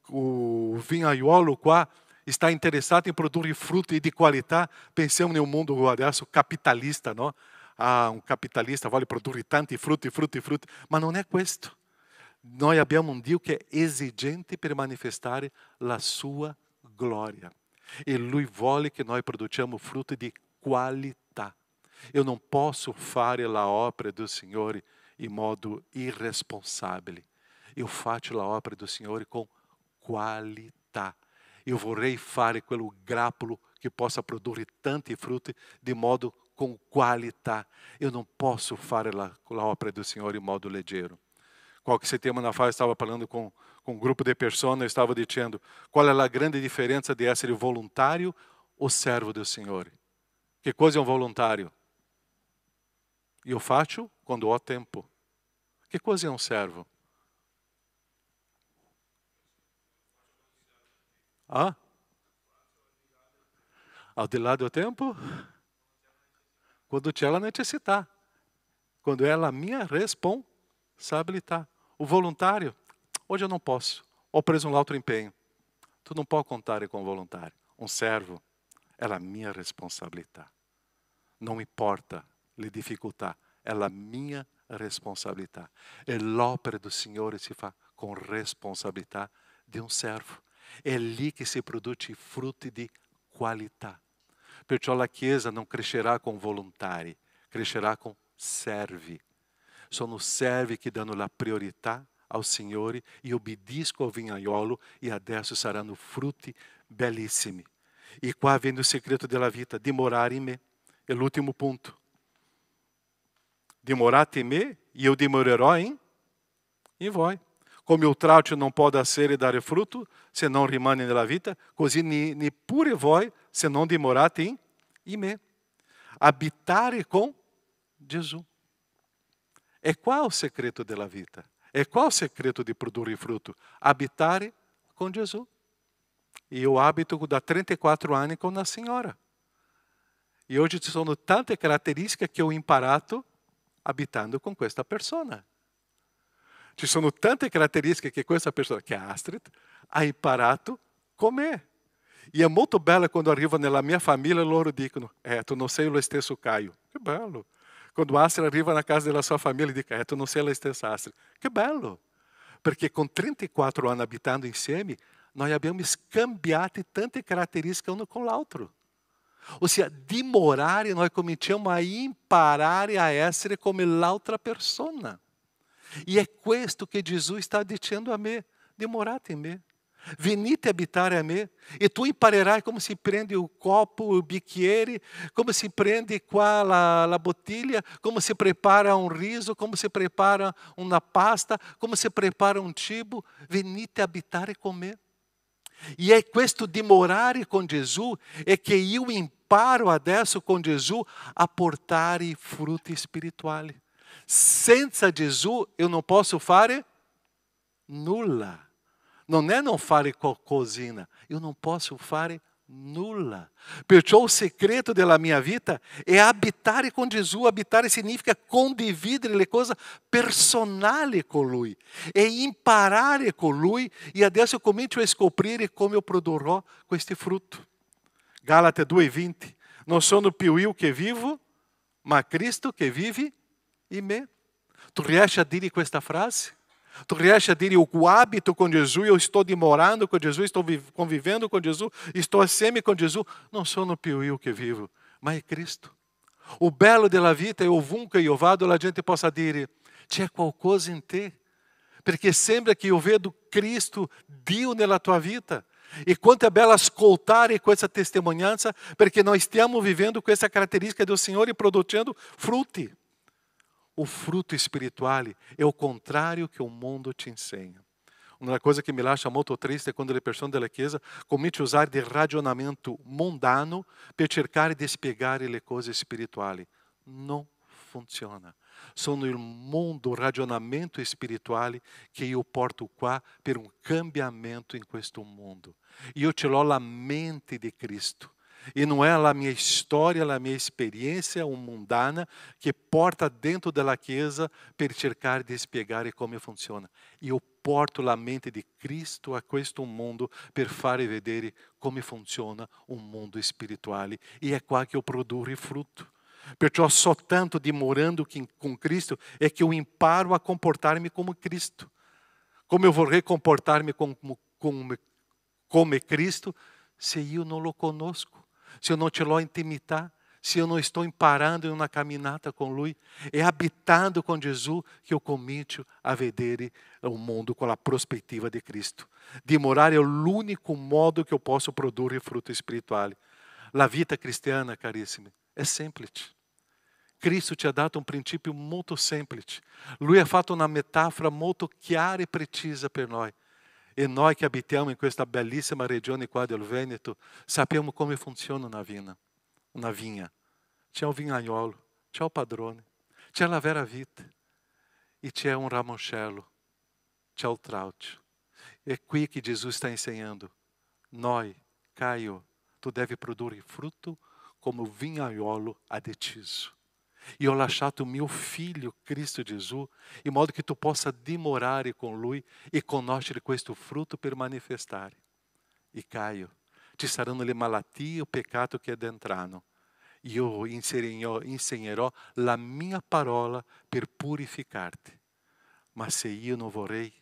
o vignaiolo qua está interessado em produzir fruto e de qualidade, pensamos em um mundo adesso capitalista, não? Um capitalista vuole produzir tanti frutti, mas não é questo. Nós abbiamo um Dio che è esigente per manifestare la sua glória. E Lui vuole che noi produciamo frutti di qualità. Eu não posso fare la opera do Signore in modo irresponsabile. Eu faccio la opera do Signore com qualità. Eu vorrei fare quello grappolo che possa produrre tanti frutti di modo com qualità. Eu não posso fare la opera do Signore in modo leggero. Qualche settimana fa stavo parlando com um grupo de pessoas, estava dizendo qual é a grande diferença de ser voluntário ou servo do Signore. Que coisa é um voluntário? Eu faço quando ho tempo. Que coisa é um servo? Ao di là do tempo? Quando c'è la necessità. Quando é a minha responsabilità. O voluntário, hoje eu não posso. Ho preso um outro empenho. Tu não pode contar com o voluntário. Um servo é a minha responsabilità. Não importa le difficoltà, é a minha responsabilità. E l'opera do Signore si fa com responsabilità di un servo. É lì che si produce frutti di qualità. Perciò la Chiesa non crescerà con volontari, crescerà con servi. Sono servi che danno la priorità ao Signore e obbediscono ao vignaiolo e adesso saranno frutti bellissimi. E qua vem o segredo della vita, dimorare in me. É l'ultimo punto. Dimorate in me e eu dimorerò in voi. Come o traucio non può essere e dare frutto se non rimane nella vita, così neppure voi se non dimorate in me. Abitare com Gesù. E qual o segredo della vita? E qual o segredo di produrre frutto? Abitare com Gesù. E eu abito da 34 anni com una signora. E hoje ci sono tante caratteristiche che ho imparato abitando con questa persona. Ci sono tante caratteristiche che questa persona, che è Astrid, ha imparato con me. E è molto bello quando arrivo nella mia famiglia e loro dicono, tu non sei lo stesso Caio. Che bello. Quando Astrid arriva na casa della sua famiglia e dice, tu non sei la stessa Astrid. Che bello. Perché con 34 anni abitando insieme, noi abbiamo scambiato tante caratteristiche uno con l'altro. Ossia, dimorare, noi cominciamo a imparare a essere come l'altra persona. E é questo che Gesù sta dicendo a me, dimorate in me. Venite abitare a me, e tu imparerai come si prende o copo, o bicchiere, come si prende qua la bottiglia, come si prepara un riso, come si prepara una pasta, come si prepara un cibo. Venite abitare con me. E é questo dimorare con Gesù è che io imparo adesso con Gesù a portare frutti spirituali. Senza Gesù io non posso fare nulla. Non è non fare qualcosina, io non posso fare nulla. Perciò il segreto della mia vita è abitare con Gesù. Abitare significa condividere le cose personali con Lui e imparare con Lui. E adesso comincio a scoprire come io produrrò questi frutti. Gálatas 2:20. Non sono più io che vivo, ma Cristo che vive in me. Tu riesci a dire questa frase? Tu riesci a dire: eu abito com Jesus, eu estou dimorando com Jesus, estou convivendo com Jesus, estou assieme com Jesus. Não sono più io che vivo, ma è Cristo. O bello della vita è ovunque io vado, la gente possa dire: c'è qualcosa in te, perché sembra che io vedo Cristo, Dio nella tua vita. E quanto è bello ascoltare questa testimonianza, perché noi stiamo vivendo questa caratteristica del Signore producendo frutti. O fruto spirituale è o contrário che il mondo ti insegna. Uma coisa que me lascia molto triste è quando le persone della Chiesa cominciano a usare del ragionamento mondano per cercare di spiegare le cose spirituali. Non funziona. Sono il mondo, ragionamento spirituale che io porto qua per un cambiamento in questo mondo. Io ce l'ho la mente di Cristo. E não é a minha história, a minha experiência mundana que porta dentro da Chiesa per cercare di spiegare come funziona. Io porto la mente di Cristo a questo mondo per fare vedere come funziona un mondo spirituale. E è qua che io produrro frutto. Perciò soltanto dimorando com Cristo é que eu imparo a comportar-me como Cristo. Como eu vorrei comportar-me come Cristo se io non lo conosco? Se eu não te l'ho intimidade, se eu não estou imparando em uma caminhada com Lui, é habitando com Jesus que eu comincio a vedere o mundo com a perspectiva de Cristo. Dimorar é o único modo que eu posso produzir fruto espiritual. La vita cristiana, carissimi, é simples. Cristo ti ha dato um princípio muito simples. Lui ha fatto una metáfora molto chiara e precisa per noi. E noi che abitiamo in questa bellissima regione qua del Veneto, sappiamo come funziona una vigna. C'è un vignaiolo, c'è un padrone, c'è la vera vita e c'è un ramoncello, c'è il traucio. É qui che Gesù sta insegnando. Noi, Caio, tu devi produrre frutto come o vignaiolo ha deciso. E ho lasciato mio figlio Cristo Gesù in modo che tu possa dimorare con Lui e conoscere questo frutto per manifestare. E Caio, ci saranno le malattie e o peccato che addentrano. Io insegnerò la mia parola per purificarti. Ma se io non vorrei,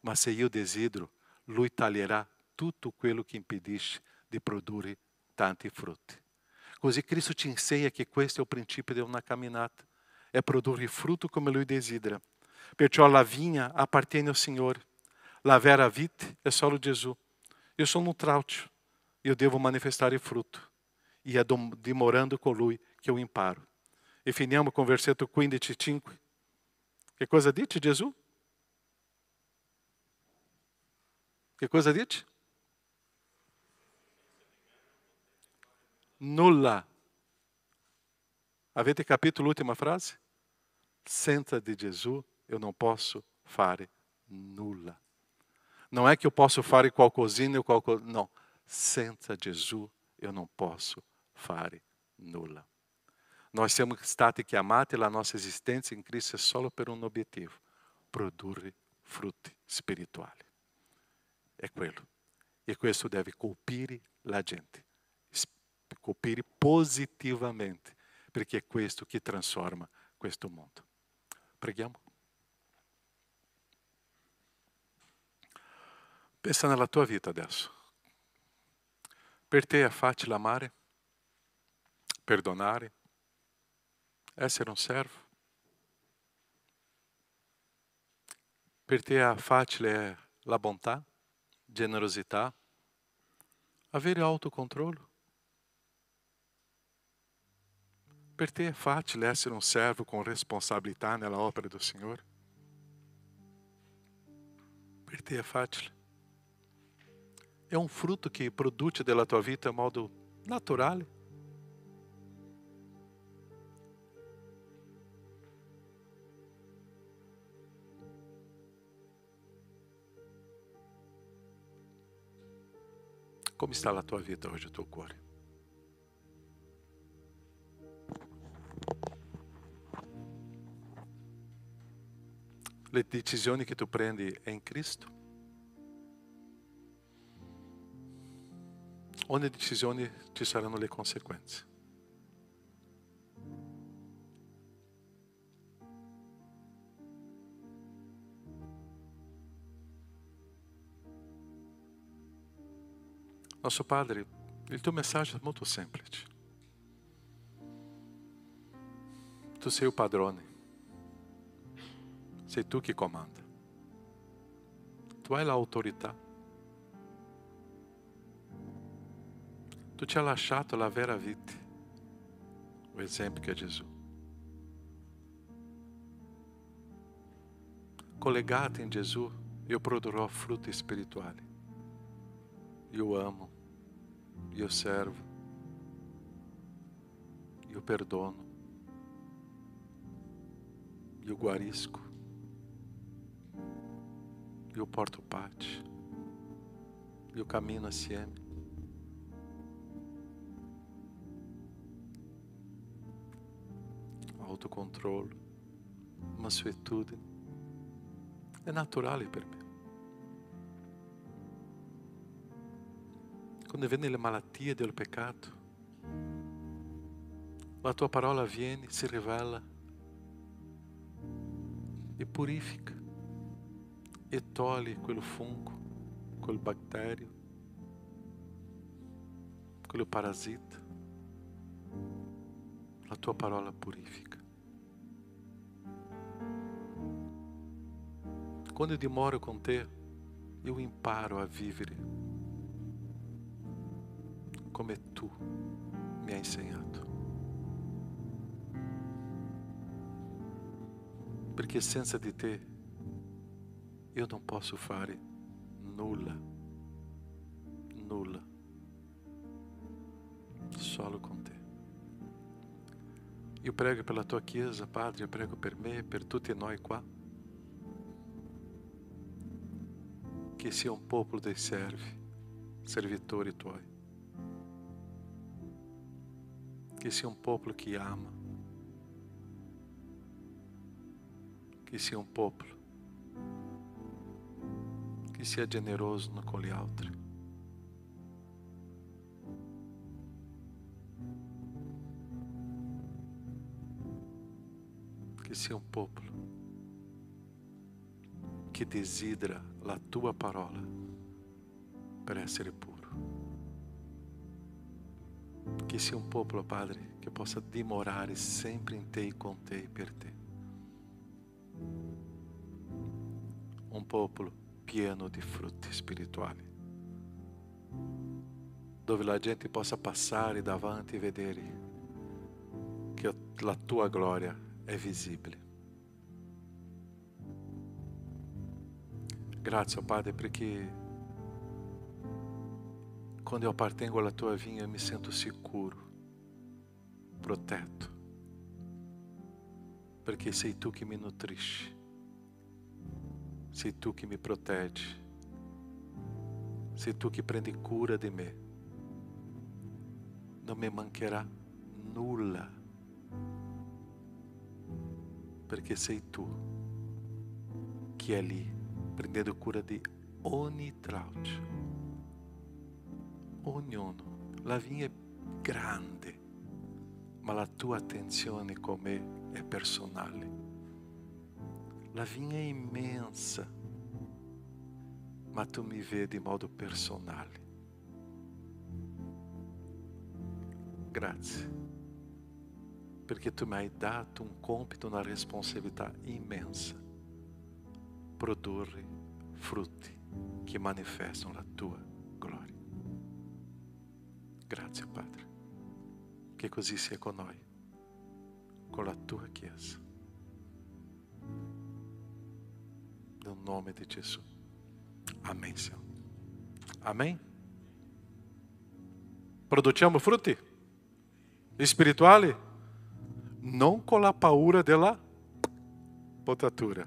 ma se io desidero, Lui taglierà tutto quello che impedisce di produrre tanti frutti. Così Cristo ti insegna che questo è il principio di una camminata. È produrre frutto come Lui desidera. Perciò la vigna appartiene al Signore. La vera vita è solo Gesù. Io sono un traucio. Io devo manifestare frutto. E è dimorando con Lui che io imparo. E finiamo con versetto 15:5. Che cosa dice Gesù? Che cosa dice? Nulla. Avete capito l'ultima frase? Senza di Gesù eu não posso fare nulla. Não é que eu posso fare qualcosina ou qualcosa. Não. Senza Gesù eu não posso fare nulla. Nós siamo stati chiamati, la nostra esistenza in Cristo è solo per un obiettivo: produrre frutti spirituali. È quello. E questo deve colpire la gente. Colpire positivamente, perché è questo che trasforma questo mondo. Preghiamo. Pensa nella tua vita adesso. Per te è facile amare, perdonare, essere un servo? Per te è facile la bontà, generosità, avere autocontrollo. Per te è facile essere un servo con responsabilità nella opera del Signore? Per te è facile? È un frutto che produce della tua vita in modo naturale? Come sta la tua vita oggi, il tuo cuore? Le decisioni che tu prendi è in Cristo? Ogni decisione ci saranno le conseguenze. Nostro Padre, il tuo messaggio è molto semplice. Tu sei il padrone. Sei tu che comanda. Tu hai l'autorità. Tu ci hai lasciato la vera vita, o esempio che è Gesù. Collegato in Gesù, io produrrò frutti spirituali. Io amo, io servo, io perdono, io guarisco, io porto pace, io cammino assieme. Autocontrollo, mansuetudine, è naturale per me. Quando viene le malattie del peccato, la tua parola viene, si rivela e purifica e toglie quel fungo, quel batterio, quel parasita. La tua parola purifica. Quando eu dimoro com te, eu imparo a vivere come tu mi hai insegnato. Perché senza di te io non posso fare nulla, nulla, solo con te. Io prego per la tua Chiesa, Padre, io prego per me e per tutti noi qua, che sia un popolo dei servi, servitori tuoi, che sia un popolo che ama, che sia un popolo che sia generoso con gli altri. Che sia un popolo che desidera la tua parola per essere puro. Che sia un popolo, Padre, che possa dimorare sempre in te, con te e per te. Un popolo pieno di frutti spirituali, dove la gente possa passare davanti e vedere che la tua gloria è visibile. Grazie, Padre, perché quando io appartengo alla tua vinha io mi sento sicuro, protetto, perché sei tu che mi nutrisci, sei tu che mi proteggi, sei tu che prendi cura di me. Non mi mancherà nulla, perché sei tu che è lì prendendo cura di ogni tralcio, ognuno. La vinha è grande, ma la tua attenzione con me è personale. La vinha è immensa, ma tu mi vedi in modo personale. Grazie, perché tu mi hai dato un compito, una responsabilità immensa: produrre frutti che manifestano la tua gloria. Grazie Padre, che così sia con noi, con la tua Chiesa. Nel nome di Gesù. Amen, Signore. Amen. Produciamo frutti spirituali, non con la paura della potatura,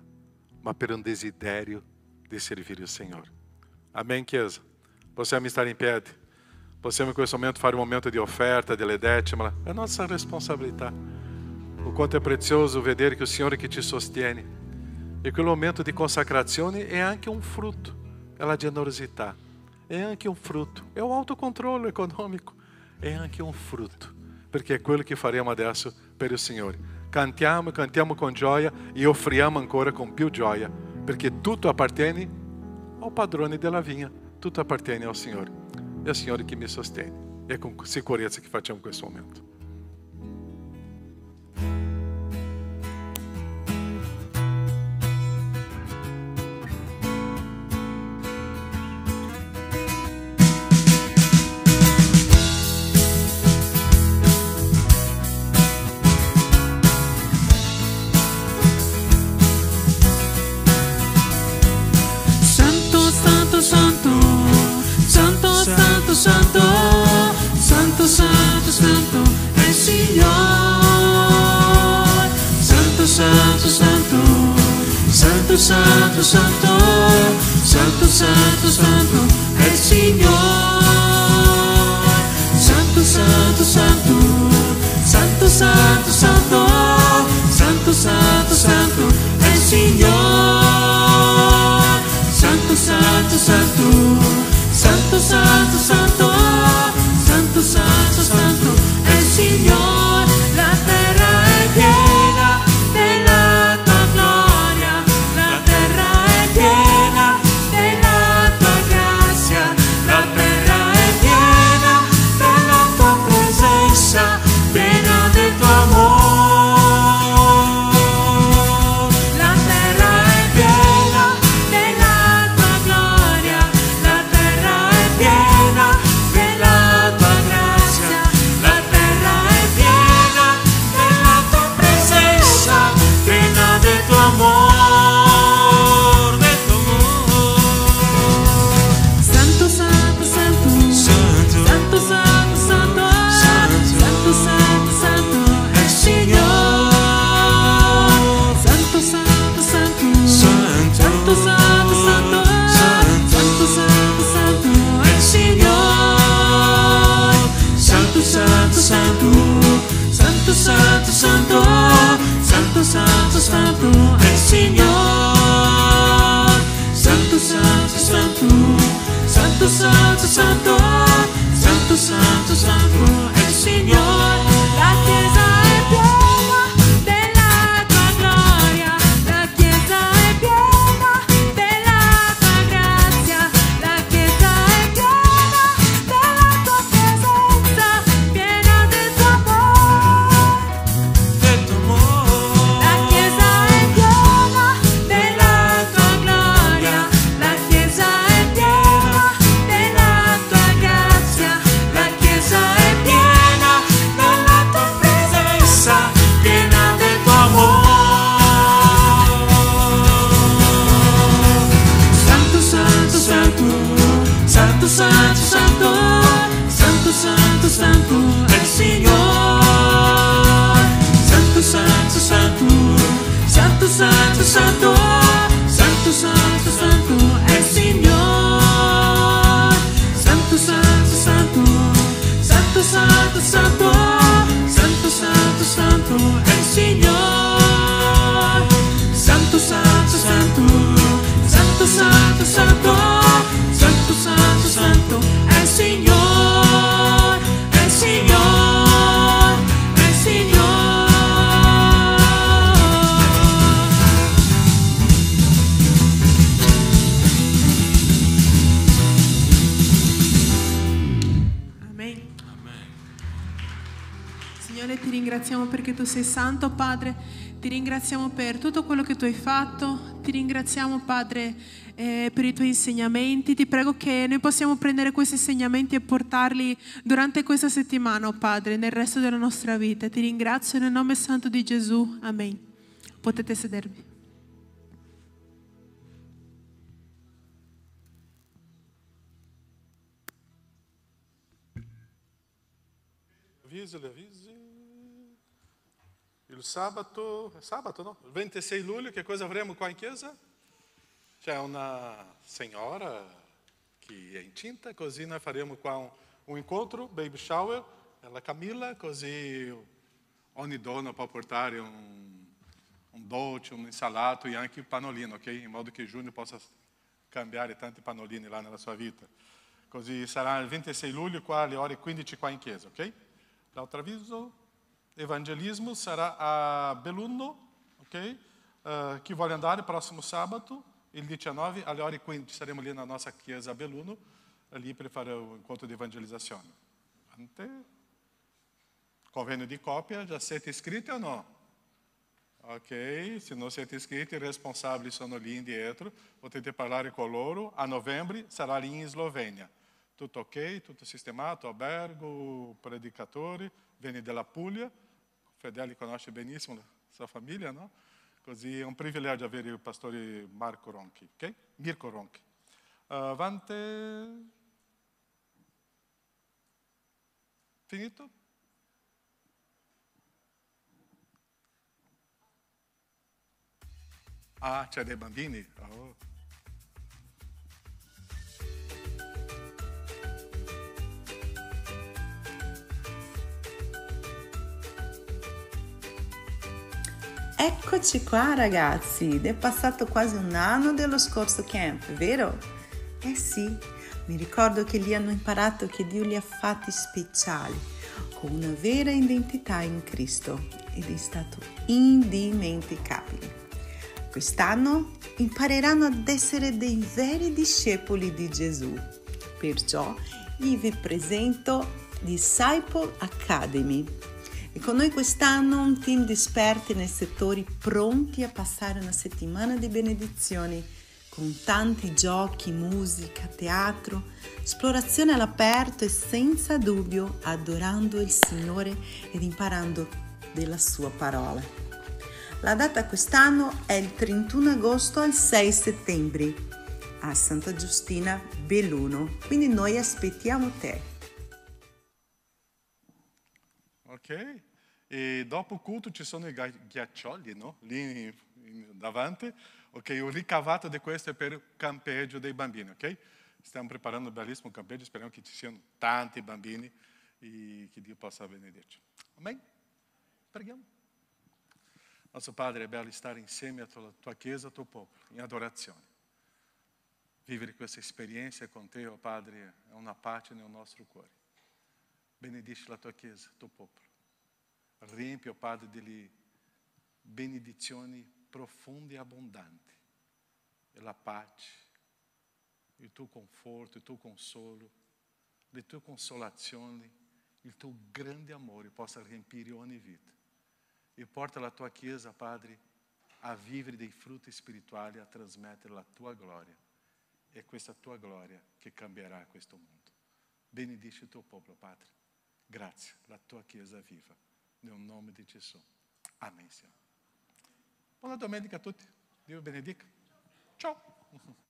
ma per un desiderio di servire il Signore. Amém, Chiesa? Possiamo stare in piedi. Possiamo in questo momento fare un momento di offerta, delle decime. È nostra responsabilità. O quanto è prezioso vedere che il Signore che ti sostiene. E quel momento di consacrazione è anche un frutto. È la generosità. È anche un frutto. È o autocontrollo econômico. È anche un frutto. Perché è quello che faremo adesso per il Signore. Cantiamo con gioia e offriamo ancora con più gioia. Perché tutto appartiene ao padrone della vigna. Tutto appartiene ao Signore. È il Signore che mi sostiene. È con sicurezza che facciamo questo momento. Santo, Santo, Santo, Santo è il Signore. Santo, Santo, Santo, Santo, Santo, Santo, Santo, Santo, Santo è il Signore. Santo, Santo, Santo, Santo, Santo, Santo, Santo, Santo, Santo è il Signore. Santo, Santo, Santo. Santo, Santo, Santo, Santo, Santo, Santo è il Signore. La terra è piena della tua gloria, la terra è piena della tua grazia, la terra è piena della tua presenza, piena del tuo amore. La terra è piena della tua gloria, la terra è piena della tua grazia, la terra è piena della tua presenza, piena del tuo amore, del tuo amore. Santo, Santo, Santo, Santo, Santo, Santo, Santo, Santo, Santo, Santo è il Signore. Santo, Santo, Santo, Santo, Santo, Santo, Santo, Santo, Santo, Santo è il Signore. Santo, Santo, Santo, Santo, Santo, Santo, Santo, Santo, Santo è il Signore. Santo, Santo, Santo, Santo, Santo, Santo, Santo, Santo, Santo è il Signore. La Chiesa è piena della tua gloria, la Chiesa è piena della tua grazia, la Chiesa è piena della tua presenza, piena del tuo amore, del tuo amore. La Chiesa è piena della tua gloria, la Chiesa è piena della tua grazia, la Chiesa è piena della tua presenza, piena del tuo amore. Santo, Santo, Santo, Santo, Santo, Santo, Santo, Santo, Santo è il Signore. Santo, Santo, Santo, Santo, Santo, Santo, Santo, Santo, Santo è il Signore. Santo, Santo, Santo, Santo, Santo, Santo, Santo, Santo, Santo è il Signore. Santo, Santo, Santo, Santo, Santo, Santo, Santo, Santo, Santo è il Signore, è il Signore, è il Signore. Amen. Amen. Signore, ti ringraziamo perché tu sei santo, Padre. Ti ringraziamo per tutto quello che tu hai fatto. Ti ringraziamo, Padre, per i tuoi insegnamenti. Ti prego che noi possiamo prendere questi insegnamenti e portarli durante questa settimana, oh Padre, nel resto della nostra vita. Ti ringrazio nel nome santo di Gesù. Amen. Potete sedervi. Le avvisi. Il sabato, è sabato, no? Il 26 luglio, che cosa avremo qua in chiesa? C'è una signora che è incinta, così noi faremo qua un incontro, baby shower, la Camilla, così ogni donna può portare un dolce, un insalato e anche un panolino, ok? In modo che Júnior possa cambiare tanti panolini là nella sua vita. Così sarà il 26 luglio qua alle ore 15 qua in chiesa, ok? L'altro avviso, evangelismo sarà a Belluno, ok? Chi vuole andare prossimo sabato, il 19 alle ore 15, saremo lì na nossa chiesa a Belluno, lì per fare o incontro di evangelizzazione. Convênio di copia, già siete iscritti o no? Ok, se non siete iscritti, i responsabili sono lì indietro, potete parlare con loro. A novembre sarà lì in Slovenia. Tutto ok, tutto sistemato, albergo, predicatori, viene dalla Puglia, Fedele conosce benissimo la sua famiglia, no? Così è un privilegio avere il pastore Marco Ronchi, ok? Mirko Ronchi. Avanti. Finito? Ah, c'è dei bambini? Oh. Eccoci qua ragazzi, ed è passato quasi un anno dello scorso camp, vero? Eh sì, mi ricordo che lì hanno imparato che Dio li ha fatti speciali, con una vera identità in Cristo, ed è stato indimenticabile. Quest'anno impareranno ad essere dei veri discepoli di Gesù, perciò io vi presento Disciple Academy. E con noi quest'anno un team di esperti nei settori pronti a passare una settimana di benedizioni con tanti giochi, musica, teatro, esplorazione all'aperto e senza dubbio adorando il Signore ed imparando della sua parola. La data quest'anno è il 31 agosto al 6 settembre a Santa Giustina, Belluno, quindi noi aspettiamo te. Ok, e dopo il culto ci sono i ghiaccioli, no? Lì davanti. Ok, il ricavato di questo è per il campeggio dei bambini, ok? Stiamo preparando un bellissimo campeggio, speriamo che ci siano tanti bambini e che Dio possa benedirci. Amen? Preghiamo. Nostro Padre, è bello stare insieme alla tua Chiesa, al tuo popolo, in adorazione. Vivere questa esperienza con te, oh Padre, è una pace nel nostro cuore. Benedici la tua Chiesa, il tuo popolo. Riempi, oh Padre, delle benedizioni profonde e abbondanti. E la pace, il tuo conforto, il tuo consolo, le tue consolazioni, il tuo grande amore possa riempire ogni vita. E porta la tua Chiesa, Padre, a vivere dei frutti spirituali, a trasmettere la tua gloria. È questa tua gloria che cambierà questo mondo. Benedici il tuo popolo, Padre. Grazie, la tua Chiesa viva. Nel nome di Gesù. Amen, Signore. Buona domenica a tutti. Dio benedica. Ciao.